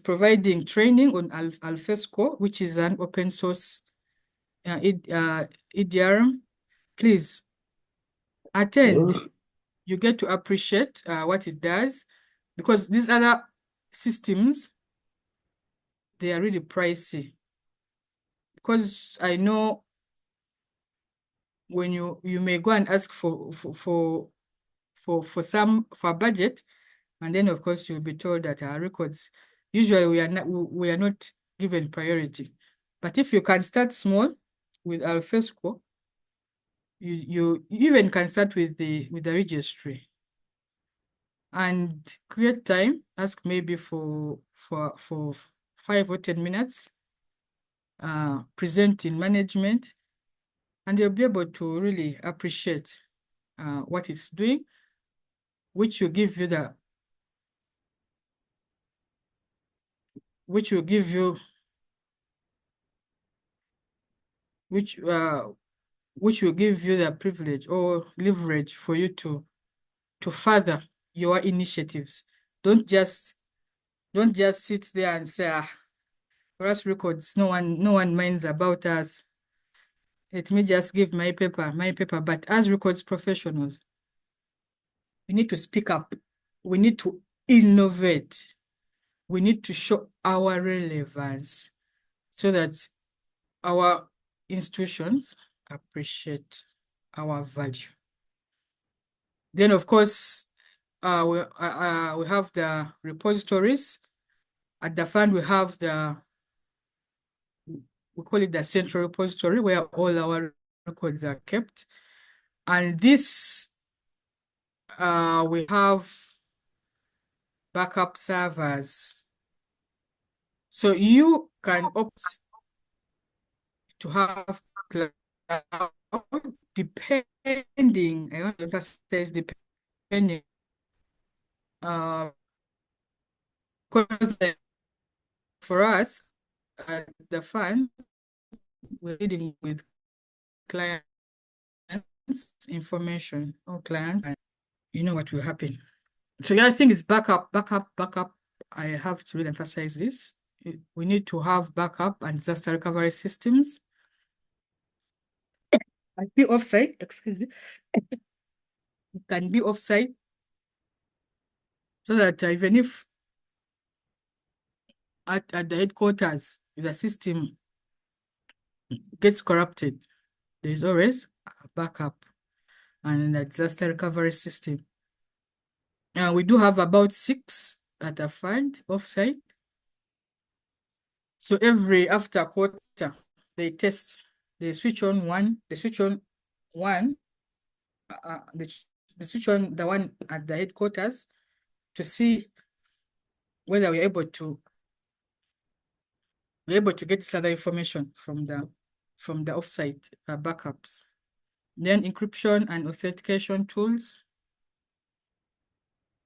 providing training on Alfresco, which is an open source EDRM. Please attend. You get to appreciate what it does, because these other systems, they are really pricey. Because I know when you may go and ask for a budget, and then of course you'll be told that our records, usually we are not given priority. But if you can start small with Alfresco, you even can start with the registry and create time. Ask maybe for 5 or 10 minutes. Present in management, and you'll be able to really appreciate what it's doing, which will give you which will give you the privilege or leverage for you to further your initiatives. Don't just sit there and say, for us records, no one minds about us. Let me just give my paper. But as records professionals, we need to speak up. We need to innovate. We need to show our relevance so that our institutions appreciate our value. Then, of course, we have the repositories. At the fund, we have we call it the central repository, where all our records are kept. And this, we have backup servers. So you can opt to have cloud, depending, I want to emphasize depending, because for us, the fund, we're dealing with clients' information or clients, and you know what will happen. So yeah, I think it's backup. I have to really emphasize this. We need to have backup and disaster recovery systems. It be offsite, excuse me. It can be offsite, so that even if at the headquarters, the system gets corrupted, there is always a backup and a disaster recovery system. We do have about 6 at the fund offsite. So after quarter, they test, they switch on one, they switch on the one at the headquarters to see whether we're able to get this other information from the offsite backups. Then encryption and authentication tools.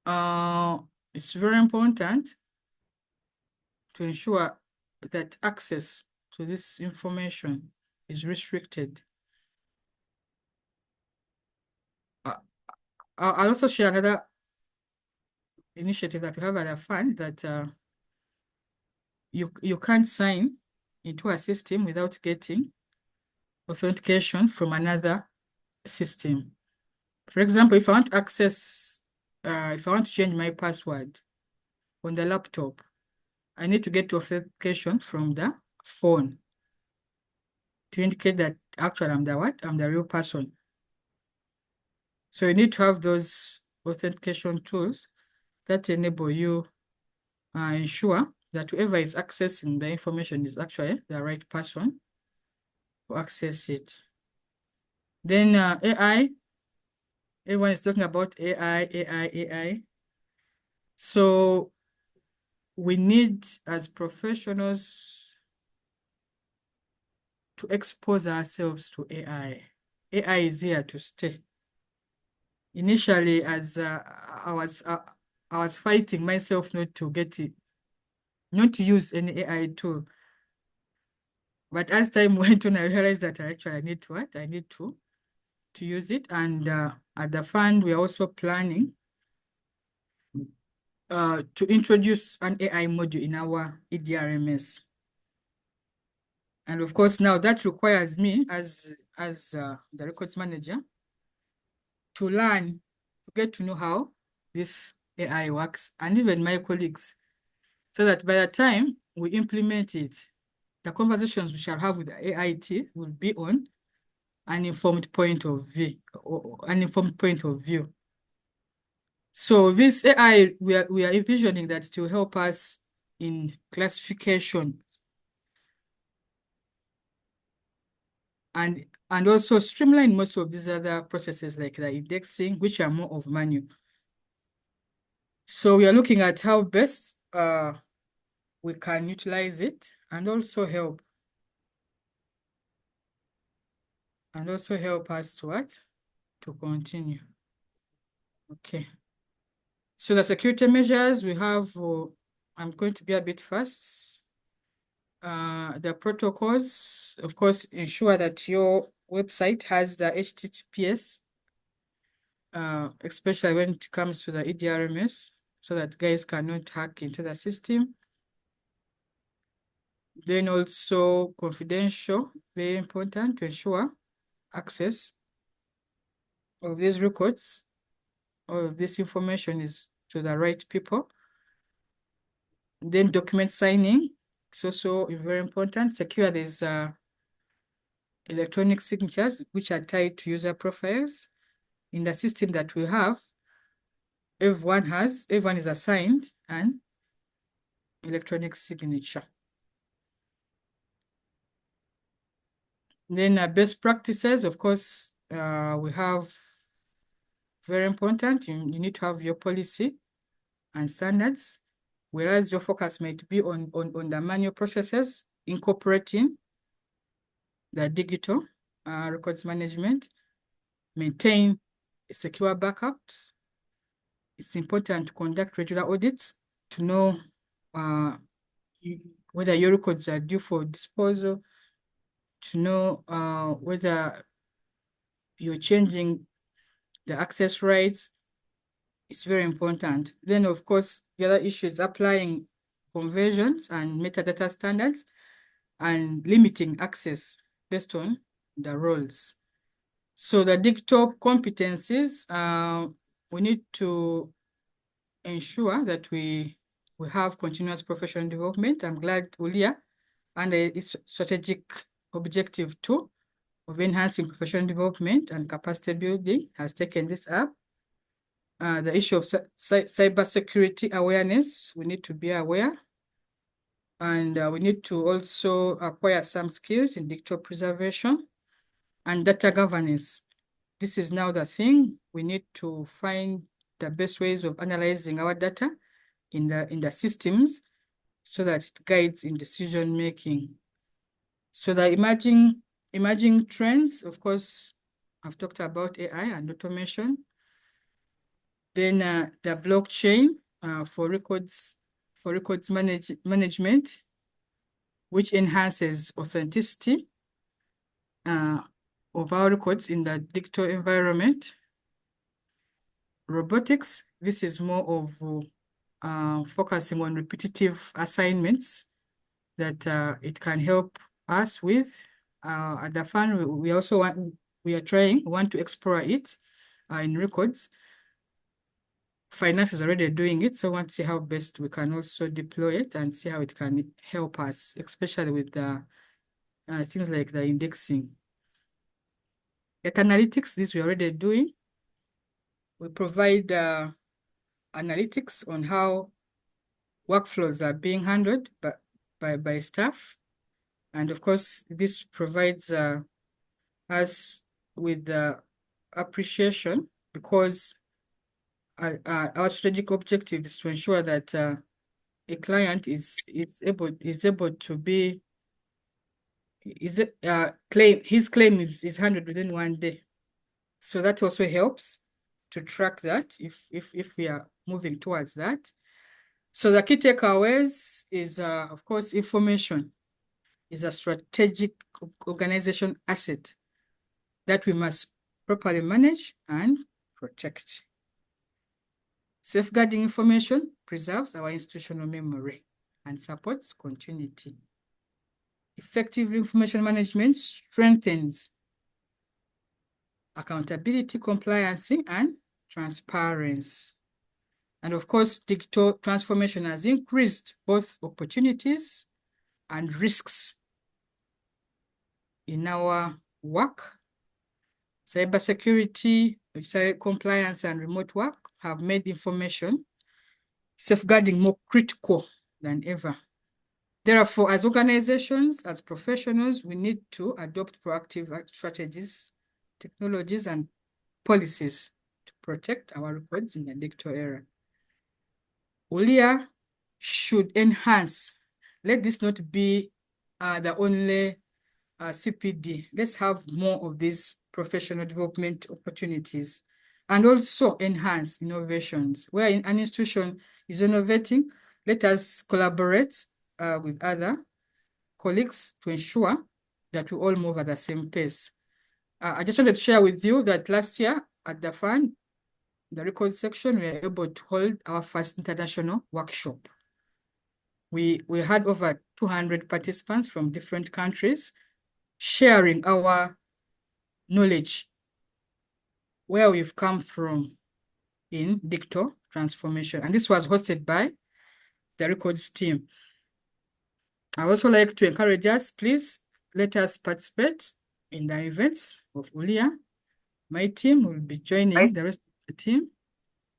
It's very important to ensure that access to this information is restricted. I'll also share another initiative that we have at our fund, that you can't sign into a system without getting authentication from another system. For example, if I want to access, if I want to change my password on the laptop, I need to get authentication from the phone to indicate that actually I'm the real person. So you need to have those authentication tools that enable you ensure that whoever is accessing the information is actually the right person to access it. Then AI, everyone is talking about AI. So we need, as professionals, to expose ourselves to AI. AI is here to stay. initially, as I was fighting myself not to get it, not to use any AI tool. But as time went on, I realized that I need to what? I need to use it. And at the fund, we are also planning to introduce an AI module in our EDRMS. And of course, now that requires me as the records manager to learn, to get to know how this AI works, and even my colleagues, so that by the time we implement it, the conversations we shall have with the AIT will be on an informed point of view, So this AI, we are envisioning that to help us in classification and also streamline most of these other processes like the indexing, which are more of manual. So we are looking at how best we can utilize it and also help us to what? To continue. Okay. So the security measures we have, I'm going to be a bit fast. The protocols, of course, ensure that your website has the HTTPS, especially when it comes to the EDRMS, so that guys cannot hack into the system. Then also confidential, very important to ensure access of these records or this information is to the right people. Then document signing, it's also very important. Secure these electronic signatures, which are tied to user profiles. In the system that we have, everyone is assigned an electronic signature. Then best practices, of course, we have very important. You need to have your policy and standards, whereas your focus might be on the manual processes, incorporating the digital records management, maintain secure backups. It's important to conduct regular audits to know whether your records are due for disposal, to know whether you're changing the access rights. It's very important. Then, of course, the other issue is applying conversions and metadata standards and limiting access based on the roles. So the digital competencies, we need to ensure that we have continuous professional development. I'm glad ULIA, under its strategic objective 2 of enhancing professional development and capacity building, has taken this up. The issue of cybersecurity awareness, we need to be aware. And we need to also acquire some skills in digital preservation and data governance. This is now the thing. We need to find the best ways of analyzing our data in the systems so that it guides in decision making. So the emerging trends, of course, I've talked about AI and automation. Then the blockchain for records management, which enhances authenticity of our records in the digital environment. Robotics, this is more of focusing on repetitive assignments that it can help us with. At the fund, we also want to explore it in records. Finance is already doing it, so we want to see how best we can also deploy it and see how it can help us, especially with the things like the indexing. Data analytics, this we're already doing. We provide analytics on how workflows are being handled by staff. And of course, this provides us with appreciation, because our strategic objective is to ensure that a client his claim is handled within 1 day. So that also helps to track that if we are moving towards that. So the key takeaways is, of course, information is a strategic organization asset that we must properly manage and protect. Safeguarding information preserves our institutional memory and supports continuity. Effective information management strengthens accountability, compliance, and transparency. And of course, digital transformation has increased both opportunities and risks in our work. Cybersecurity, compliance, and remote work have made information safeguarding more critical than ever. Therefore, as organizations, as professionals, we need to adopt proactive strategies, technologies, and policies to protect our records in the digital era. ULIA should enhance. Let this not be the only CPD. Let's have more of these professional development opportunities and also enhance innovations. Where an institution is innovating, let us collaborate with other colleagues to ensure that we all move at the same pace. I just wanted to share with you that last year at the fund, the record section, we were able to hold our first international workshop. We had over 200 participants from different countries sharing our knowledge, where we've come from in digital transformation. And this was hosted by the records team. I also like to encourage us, please let us participate in the events of ULIA. My team will be joining the rest of the team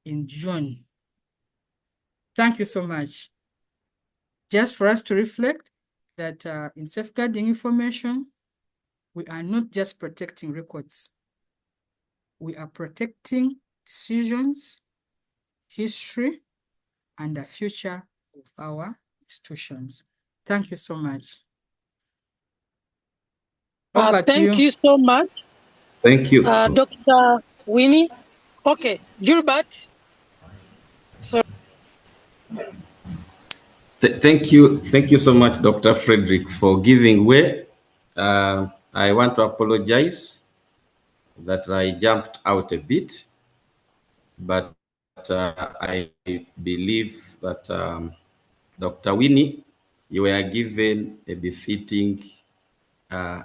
in June. Thank you so much. Just for us to reflect that in safeguarding information, we are not just protecting records. We are protecting decisions, history, and the future of our institutions. Thank you so much. Thank you so much. Thank you. Dr. Winnie. Okay, Gilbert. So Thank you so much, Dr. Frederick, for giving way. I want to apologize that I jumped out a bit, but I believe that Dr. Winnie, you were given a befitting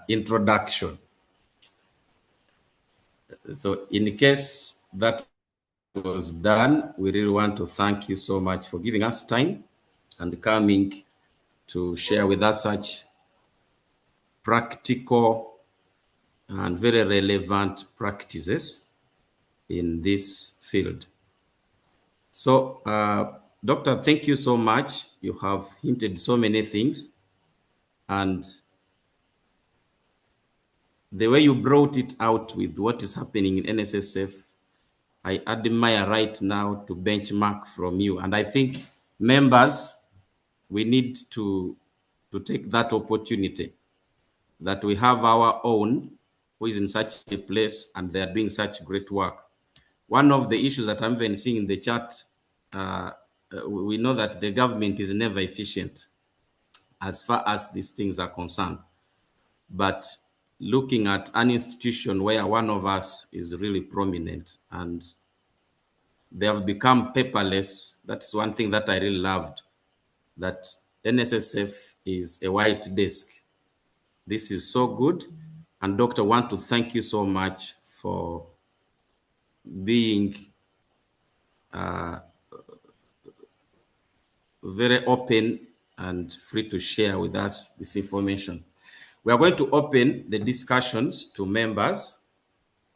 introduction. So in case that was done, we really want to thank you so much for giving us time and coming to share with us such practical and very relevant practices in this field. So, Doctor, thank you so much. You have hinted so many things, and the way you brought it out with what is happening in NSSF, I admire right now to benchmark from you. And I think members, we need to take that opportunity that we have our own who is in such a place and they are doing such great work. One of the issues that I'm even seeing in the chat, we know that the government is never efficient as far as these things are concerned. But looking at an institution where one of us is really prominent and they have become paperless, that's one thing that I really loved, that NSSF is a white desk. This is so good. And Doctor, I want to thank you so much for being very open and free to share with us this information. We are going to open the discussions to members.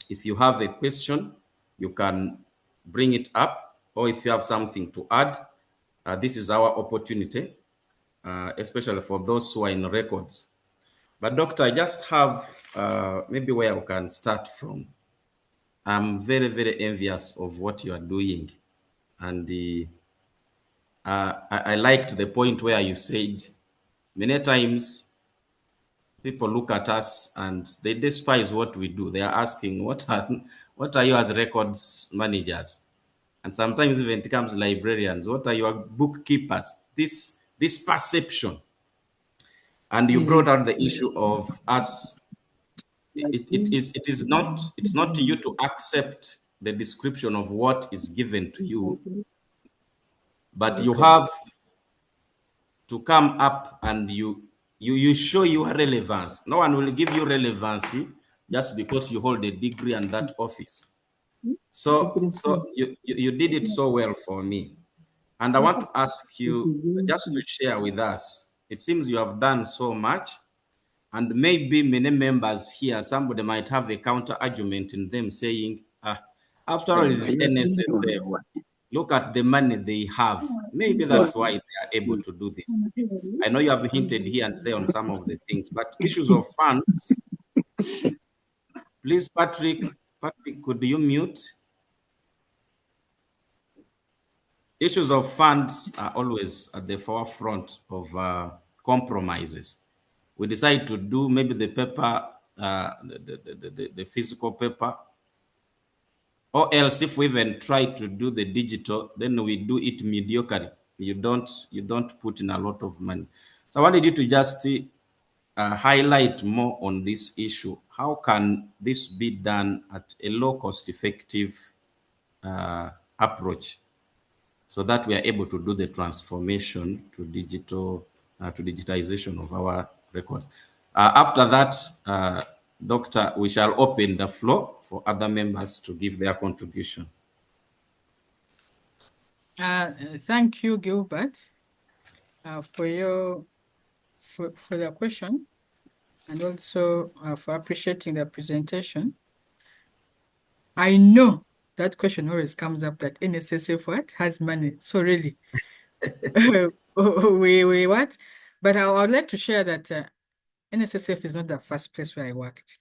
If you have a question, you can bring it up, or if you have something to add, this is our opportunity, especially for those who are in records. But Doctor, I just have maybe where we can start from. I'm very, very envious of what you are doing. And I liked the point where you said many times people look at us and they despise what we do. They are asking, what What are you as records managers? And sometimes even it comes librarians. What are your bookkeepers? This perception. And you brought out the issue of us. It's not to you to accept the description of what is given to you, but you have to come up and you show your relevance. No one will give you relevancy just because you hold a degree and that office. So you did it so well for me. And I want to ask you just to share with us. It seems you have done so much, and maybe many members here, somebody might have a counter argument in them saying, after all, it's NSSF. Look at the money they have. Maybe that's why they are able to do this. I know you have hinted here and there on some of the things, but issues of funds, please, Patrick, could you mute? Issues of funds are always at the forefront of compromises. We decide to do maybe the paper, the physical paper, or else if we even try to do the digital, then we do it mediocre. You don't put in a lot of money. So I wanted you to just highlight more on this issue. How can this be done at a low cost effective approach, so that we are able to do the transformation to digitization of our records? After that, Doctor, we shall open the floor for other members to give their contribution. Thank you, Gilbert, for the question, and also for appreciating the presentation. I know that question always comes up, that NSSF what has money. So really, we what? But I would like to share that NSSF is not the first place where I've worked.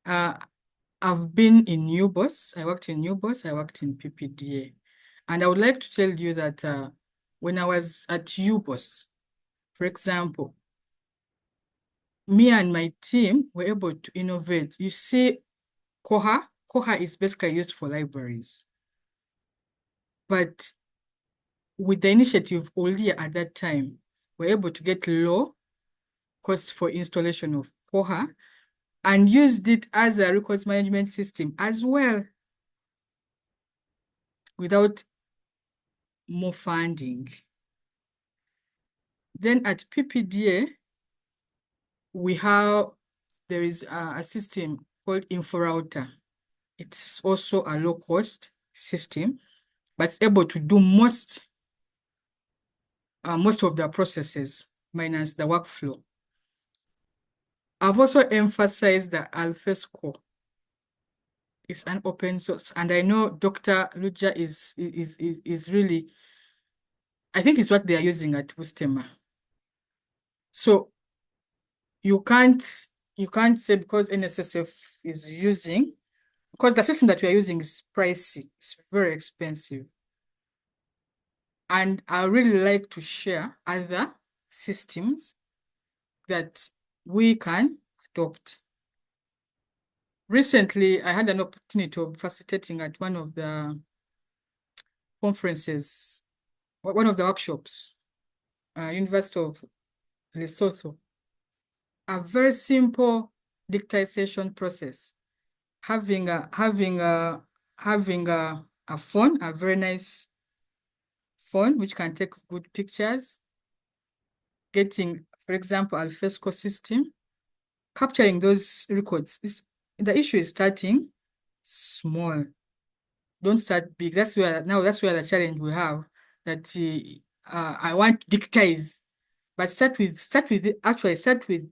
I've been in UBOS. I worked in UBOS. I worked in PPDA. And I would like to tell you that when I was at UBOS, for example, me and my team were able to innovate. You see, Koha is basically used for libraries. But with the initiative ULIA at that time, we're able to get low cost for installation of Koha and used it as a records management system as well, without more funding. Then at PPDA, there is a system called InfoRouter. It's also a low cost system, but it's able to do most of the processes minus the workflow. I've also emphasized the Alfresco. It's an open source, and I know Dr. Luja is really, I think it's what they are using at Wustema. So you can't say because NSSF is using, because the system that we are using is pricey, it's very expensive. And I really like to share other systems that we can adopt. Recently, I had an opportunity of facilitating at one of the conferences, one of the workshops, University of Lesotho. A very simple digitization process. Having a phone, a very nice phone which can take good pictures. Getting, for example, Alfresco system, capturing those records. The issue is starting small. Don't start big. That's where the challenge we have. That I want to digitize, but start with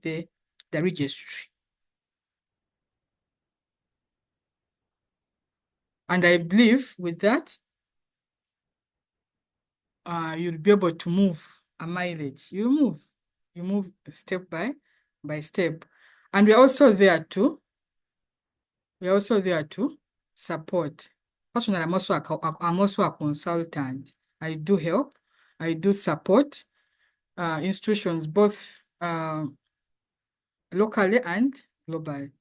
the registry. And I believe with that, you'll be able to move a mileage. You move step by step. And we're also there to support. Personally, I'm also a consultant. I do help. I do support institutions both locally and globally.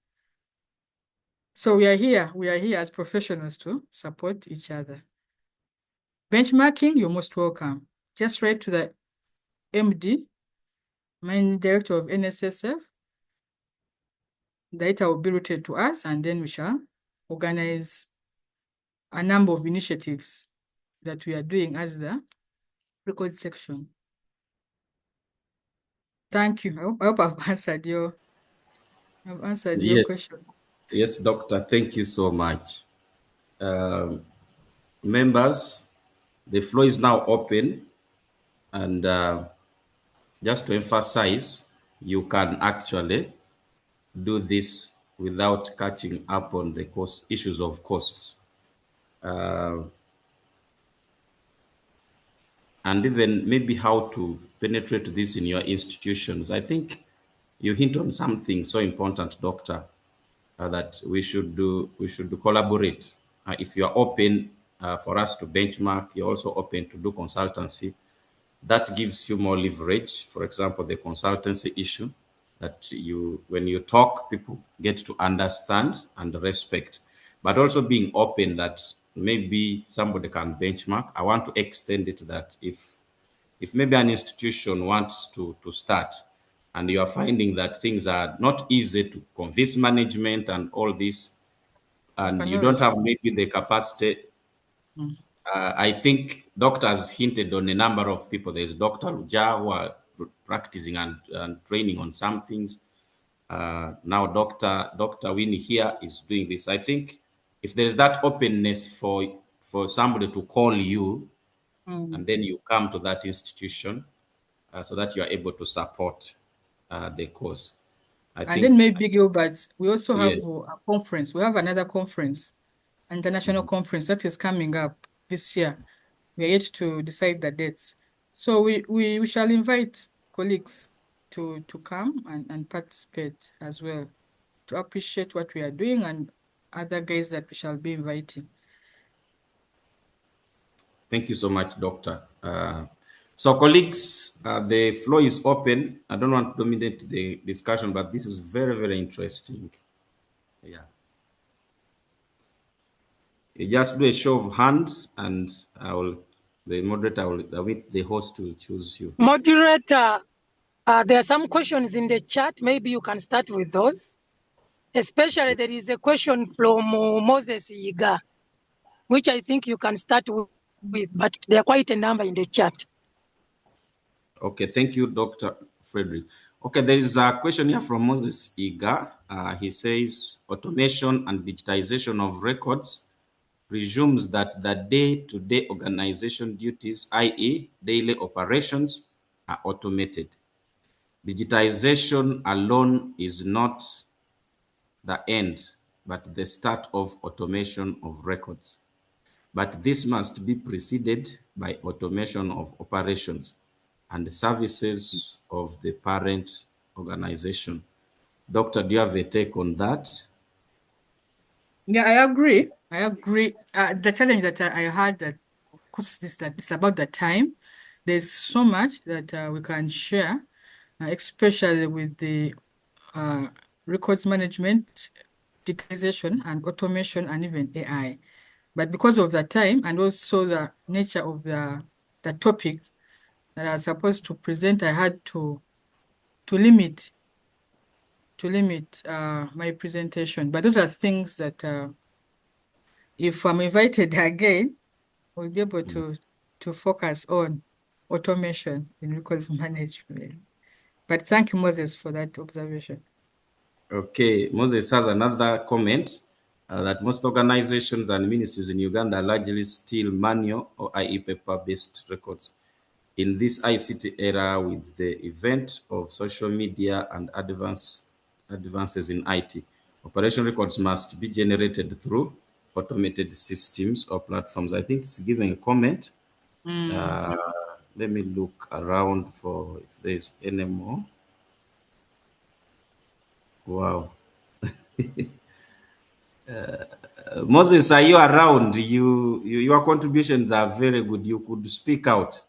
So we are here as professionals to support each other. Benchmarking, you're most welcome. Just write to the MD, Main Director of NSSF. Data will be routed to us, and then we shall organize a number of initiatives that we are doing as the record section. Thank you. I hope I've answered your question. Yes, Doctor. Thank you so much. Members, the floor is now open, and just to emphasize, you can actually do this without catching up on the issues of costs. And even maybe how to penetrate this in your institutions. I think you hint on something so important, Doctor, that we should collaborate. If you are open for us to benchmark, you're also open to do consultancy. That gives you more leverage. For example, the consultancy issue that when you talk, people get to understand and respect, but also being open that maybe somebody can benchmark. I want to extend it that if maybe an institution wants to start and you are finding that things are not easy to convince management and all this, and you don't have maybe the capacity, I think doctors hinted on a number of people. There's Dr. Luja who are practicing and training on some things. Now Dr. Winny here is doing this. I think if there's that openness for somebody to call you, and then you come to that institution so that you are able to support the cause. Then maybe Gilbert, we also have a conference. We have another conference, international conference that is coming up this year. We are yet to decide the dates. So we shall invite colleagues to come and participate as well, to appreciate what we are doing, and other guys that we shall be inviting. Thank you so much, Doctor. So colleagues, the floor is open. I don't want to dominate the discussion, but this is very, very interesting. Yeah. You just do a show of hands, and the moderator the host will choose you. Moderator, there are some questions in the chat. Maybe you can start with those. Especially there is a question from Moses Yiga, which I think you can start with, but there are quite a number in the chat. Okay, thank you, Dr. Frederick. Okay, there is a question here from Moses Iga. He says, automation and digitization of records presumes that the day-to-day organization duties, i.e. daily operations, are automated. Digitization alone is not the end, but the start of automation of records. But this must be preceded by automation of operations and the services of the parent organization. Doctor, do you have a take on that? Yeah, I agree. The challenge that I had, that of course, that it's about the time. There's so much that we can share, especially with the records management, digitization, and automation, and even AI. But because of the time and also the nature of the topic that I was supposed to present, I had to limit my presentation. But those are things that if I'm invited again, we'll be able to focus on automation in records management. But thank you, Moses, for that observation. Okay, Moses has another comment that most organizations and ministries in Uganda largely still manual or i.e. paper-based records. In this ICT era, with the event of social media and advances in IT, operation records must be generated through automated systems or platforms. I think it's giving a comment. Let me look around for if there's any more. Wow. Moses, are you around? Your contributions are very good. You could speak out.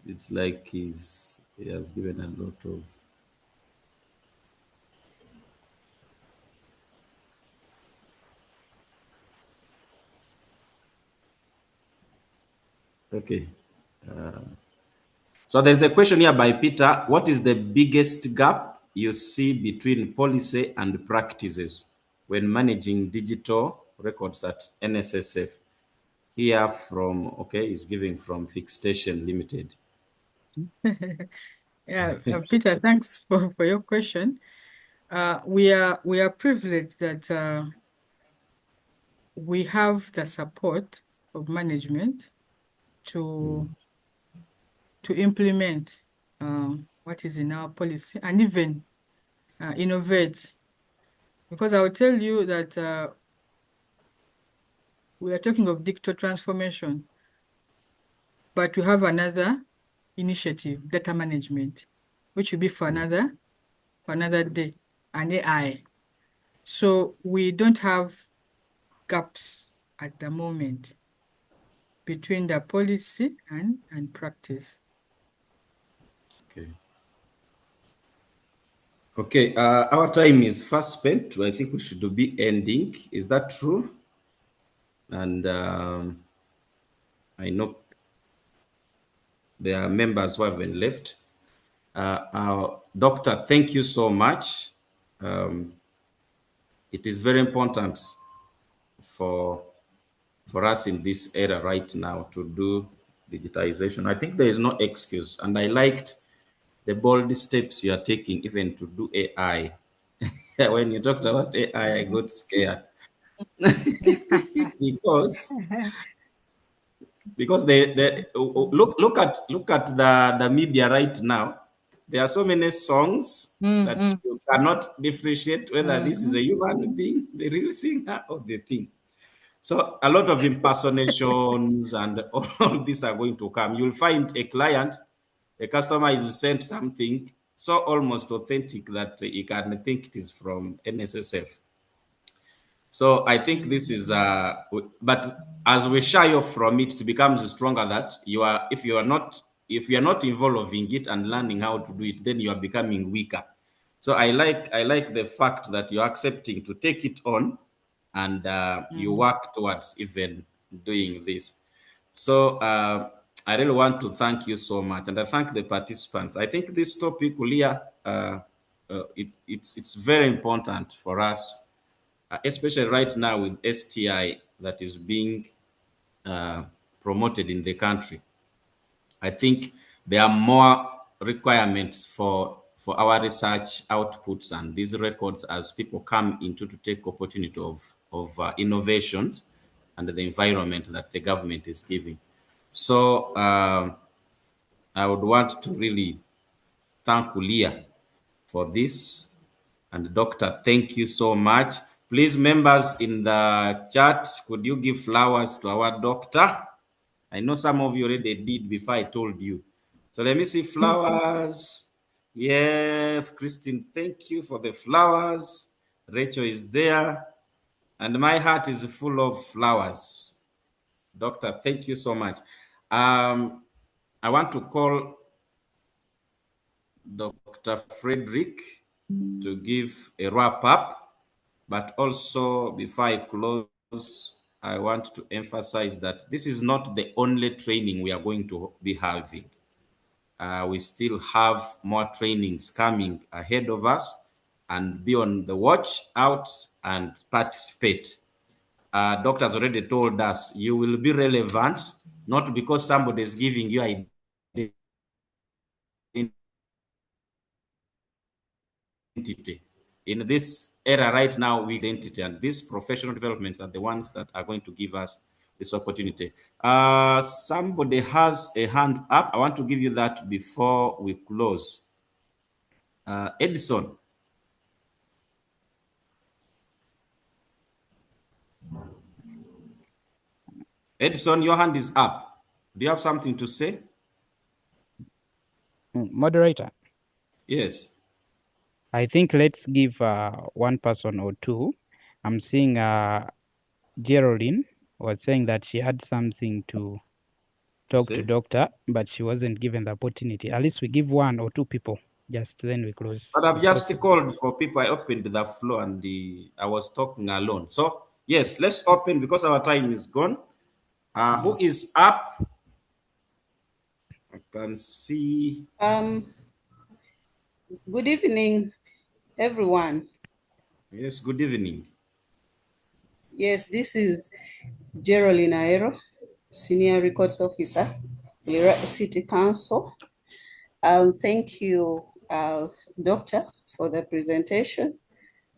It's like he has given a lot of. Okay. So there's a question here by Peter. What is the biggest gap you see between policy and practices when managing digital records at NSSF? Here from, okay, is giving from Fixed Station Limited. Yeah, Peter, thanks for your question. We are privileged that we have the support of management to implement what is in our policy and even innovate. Because I will tell you that we are talking of digital transformation, but we have another initiative, data management, which will be for another day, and AI. So we don't have gaps at the moment between the policy and practice. Okay. Okay, our time is fast spent. I think we should be ending. Is that true? And I know there are members who haven't left. Our doctor, thank you so much. It is very important for us in this era right now to do digitization. I think there is no excuse, and I liked the bold steps you are taking, even to do AI. When you talked about AI, I got scared because they look at the media right now. There are so many songs that you cannot differentiate whether this is a human being, the real singer, or the thing. So a lot of impersonations and all these are going to come. You'll find a customer is sent something so almost authentic that you can think it is from NSSF. So I think this is, but as we shy off from it, it becomes stronger that if you are not involving it and learning how to do it, then you are becoming weaker. So I like the fact that you're accepting to take it on, and you work towards even doing this. So I really want to thank you so much, and I thank the participants. I think this topic, ULIA, it's very important for us, especially right now with STI that is being promoted in the country. I think there are more requirements for our research outputs and these records as people come into to take opportunity of innovations and the environment that the government is giving. So I would want to really thank ULIA for this. And doctor, thank you so much. Please, members in the chat, could you give flowers to our doctor? I know some of you already did before I told you. So let me see flowers. Yes, Christine, thank you for the flowers. Rachel is there. And my heart is full of flowers. Doctor, thank you so much. I want to call Dr. Frederick to give a wrap up, but also before I close, I want to emphasize that this is not the only training we are going to be having. We still have more trainings coming ahead of us, and be on the watch out and participate. Doctors already told us you will be relevant, not because somebody is giving you identity. In this era right now, we identity, and these professional developments are the ones that are going to give us this opportunity. Somebody has a hand up. I want to give you that before we close. Edison. Edison, your hand is up. Do you have something to say? Moderator. Yes. I think let's give one person or two. I'm seeing Geraldine was saying that she had something to talk to doctor, but she wasn't given the opportunity. At least we give 1 or 2 people, just then we close. But I've just called for people. I opened the floor and I was talking alone. So yes, let's open because our time is gone. Who is up? I can see. Good evening, everyone. Yes, good evening. Yes, this is Geraldine Aero, Senior Records Officer, City Council. Thank you, Doctor, for the presentation.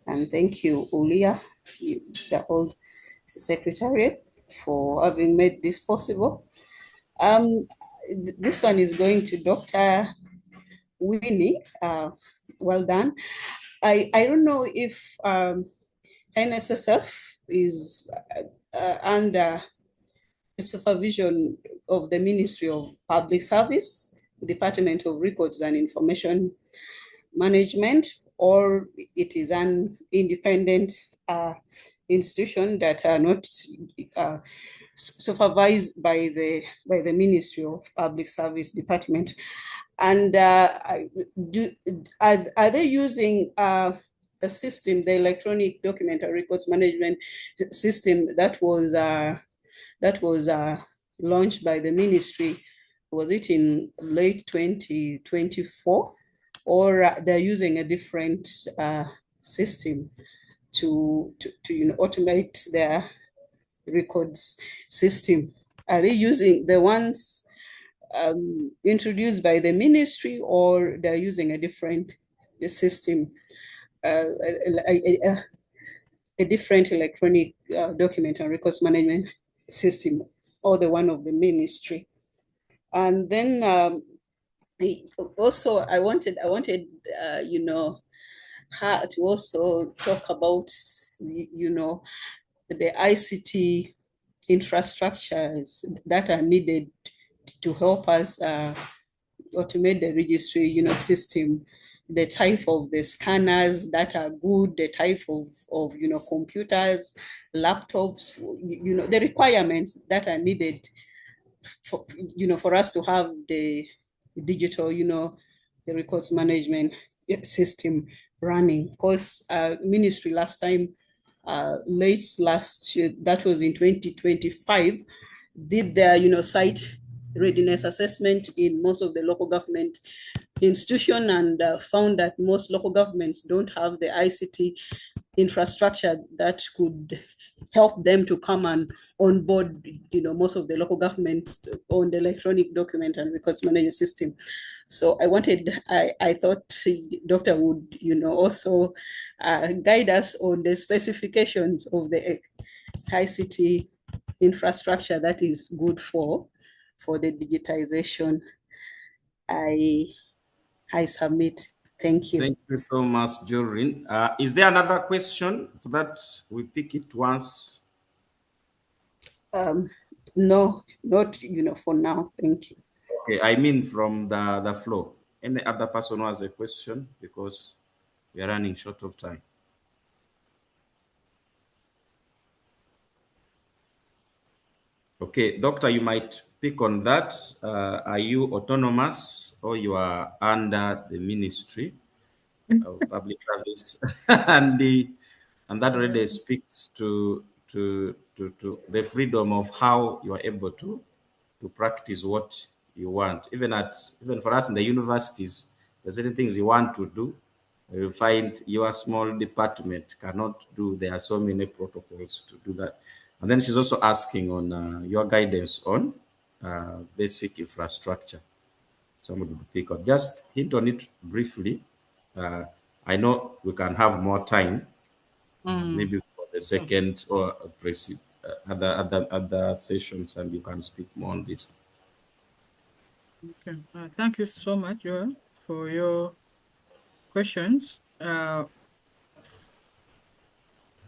And thank you, ULIA, the whole Secretariat, for having made this possible. This one is going to Dr. Winny. Well done. I don't know if NSSF is under the supervision of the Ministry of Public Service, Department of Records and Information Management, or it is an independent institution that are not supervised by the Ministry of Public Service Department. And are they using the system, the electronic document and records management system that was launched by the ministry? Was it in late 2024, or they're using a different system to automate their records system? Are they using the ones introduced by the ministry, or they're using a different system, a different electronic document and records management system, or the one of the ministry? And then also I wanted her to also talk about the ICT infrastructures that are needed to help us automate the registry system, the type of the scanners that are good, the type of computers, laptops, the requirements that are needed for us to have the digital the records management system running. Because ministry last time, late last year, that was in 2025, did their site readiness assessment in most of the local government institution, and found that most local governments don't have the ICT infrastructure that could help them to come and onboard most of the local governments on the electronic document and records management system. So I thought Doctor would also guide us on the specifications of the ICT infrastructure that is good for the digitization. I submit. Thank you. Thank you so much, Jorin. Is there another question so that we pick it once? No, not for now. Thank you. Okay, I mean from the floor. Any other person who has a question, because we are running short of time. Okay, Doctor, you might pick on that. Are you autonomous or you are under the Ministry of Public Service? and that really speaks to the freedom of how you are able to practice what you want. Even for us in the universities, there's certain things you want to do, you find your small department cannot do. There are so many protocols to do that. And then she's also asking on your guidance on basic infrastructure. Somebody to pick up. Just hint on it briefly. I know we can have more time, maybe for the second or other sessions, and you can speak more on this. Okay. Thank you so much, Joel, for your questions.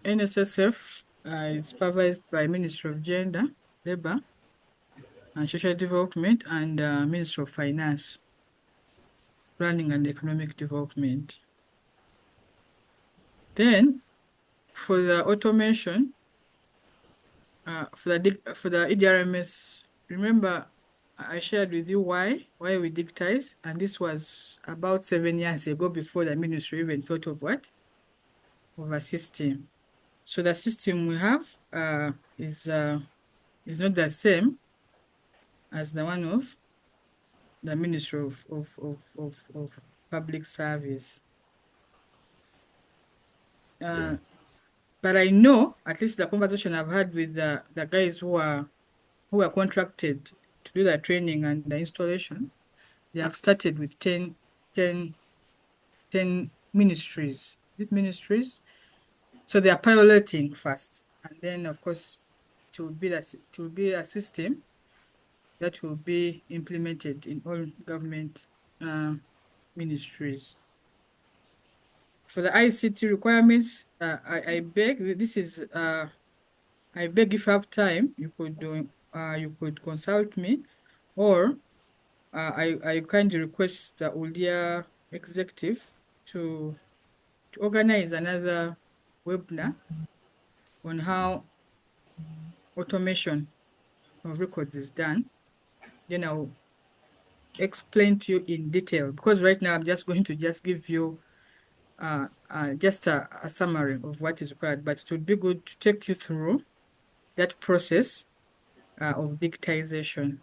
NSSF is supervised by Ministry of Gender, Labor and Social Development, and Ministry of Finance, Planning and Economic Development. Then, for the automation, for the EDRMS, remember I shared with you why we digitize, and this was about 7 years ago before the ministry even thought of what? Of a system. So the system we have is not the same as the one of the Ministry of Public Service. But I know, at least the conversation I've had with the guys who are contracted to do the training and the installation, they have started with 10 ministries. Is it ministries? So they are piloting first. And then, of course, it will be a system that will be implemented in all government ministries. For the ICT requirements, I beg, this is, I beg if you have time, you could consult me, or I kindly request the ULIA executive to organize another webinar on how automation of records is done. Then I'll explain to you in detail, because right now I'm just going to just give you just a summary of what is required, but it would be good to take you through that process of digitization.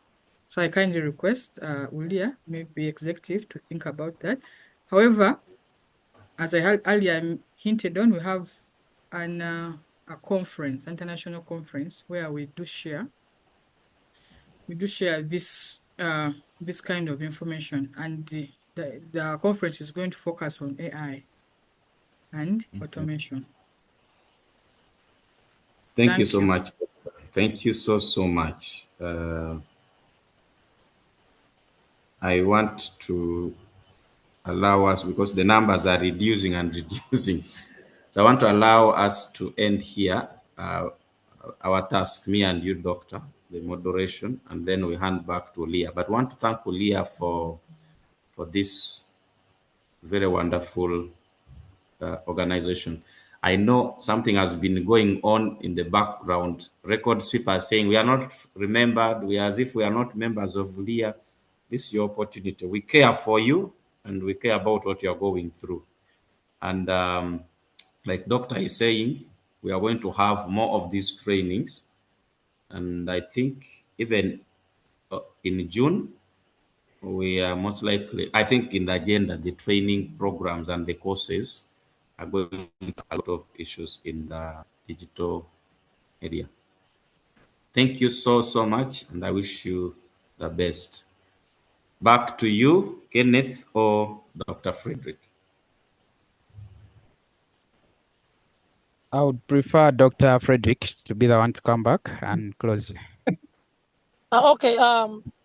So I kindly request ULIA, maybe executive, to think about that. However, as I had earlier hinted on, we have a conference, international conference, where we do share this this kind of information, and the conference is going to focus on AI and automation. Thank you so much. Thank you so much. I want to allow us, because the numbers are reducing and reducing. So I want to allow us to end here our task, me and you, Doctor, the moderation, and then we hand back to ULIA. But I want to thank ULIA for this very wonderful organization. I know something has been going on in the background. Records people are saying we are not remembered. We are as if we are not members of ULIA. This is your opportunity. We care for you, and we care about what you are going through. And like Doctor is saying, we are going to have more of these trainings. And I think even in June, we are most likely, I think in the agenda, the training programs and the courses are going to have a lot of issues in the digital area. Thank you so much, and I wish you the best. Back to you, Kenneth or Dr. Frederick. I would prefer Dr. Frederick to be the one to come back and close. Okay.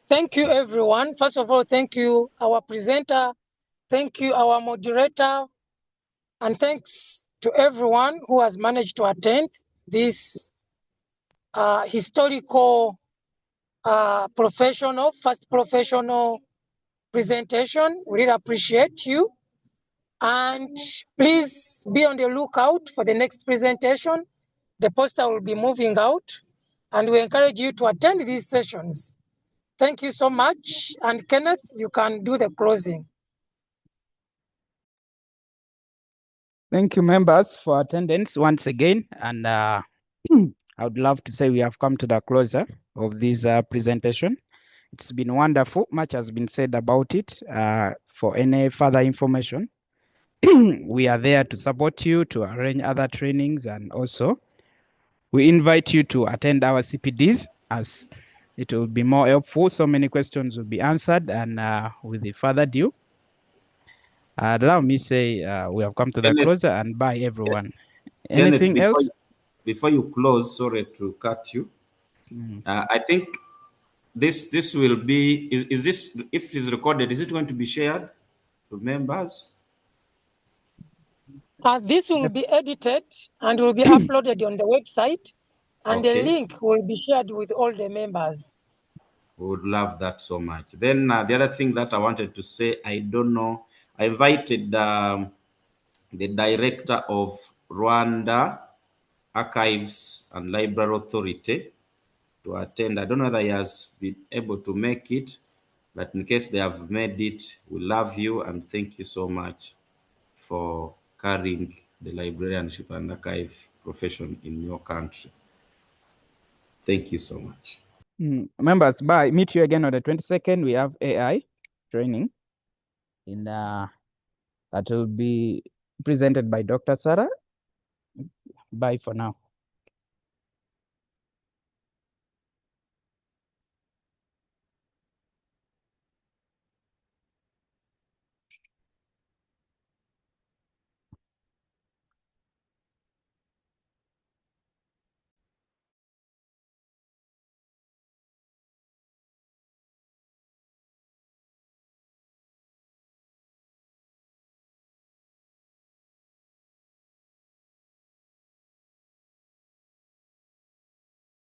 Thank you, everyone. First of all, thank you, our presenter. Thank you, our moderator. And thanks to everyone who has managed to attend this historical first professional presentation. We really appreciate you. And please be on the lookout for the next presentation. The poster will be moving out, and we encourage you to attend these sessions. Thank you so much. And Kenneth, you can do the closing. Thank you, members, for attendance once again. And I would love to say we have come to the closer of this presentation. It's been wonderful. Much has been said about it. For any further information, we are there to support you, to arrange other trainings, and also we invite you to attend our CPDs, as it will be more helpful. So many questions will be answered. And with the further ado, allow me say we have come to the closer, and bye, everyone. Anything Kenneth, else? Before you close, sorry to cut you. I think this will be, is this, if it's recorded, is it going to be shared to members? This will be edited and will be uploaded on the website, and the link will be shared with all the members. We would love that so much. Then the other thing that I wanted to say, I don't know, I invited the director of Rwanda Archives and Library Authority to to attend. I don't know whether he has been able to make it, but in case they have made it, we love you and thank you so much for carrying the librarianship and archive profession in your country. Thank you so much. Members, bye. Meet you again on the 22nd. We have AI training that will be presented by Dr. Sarah. Bye for now.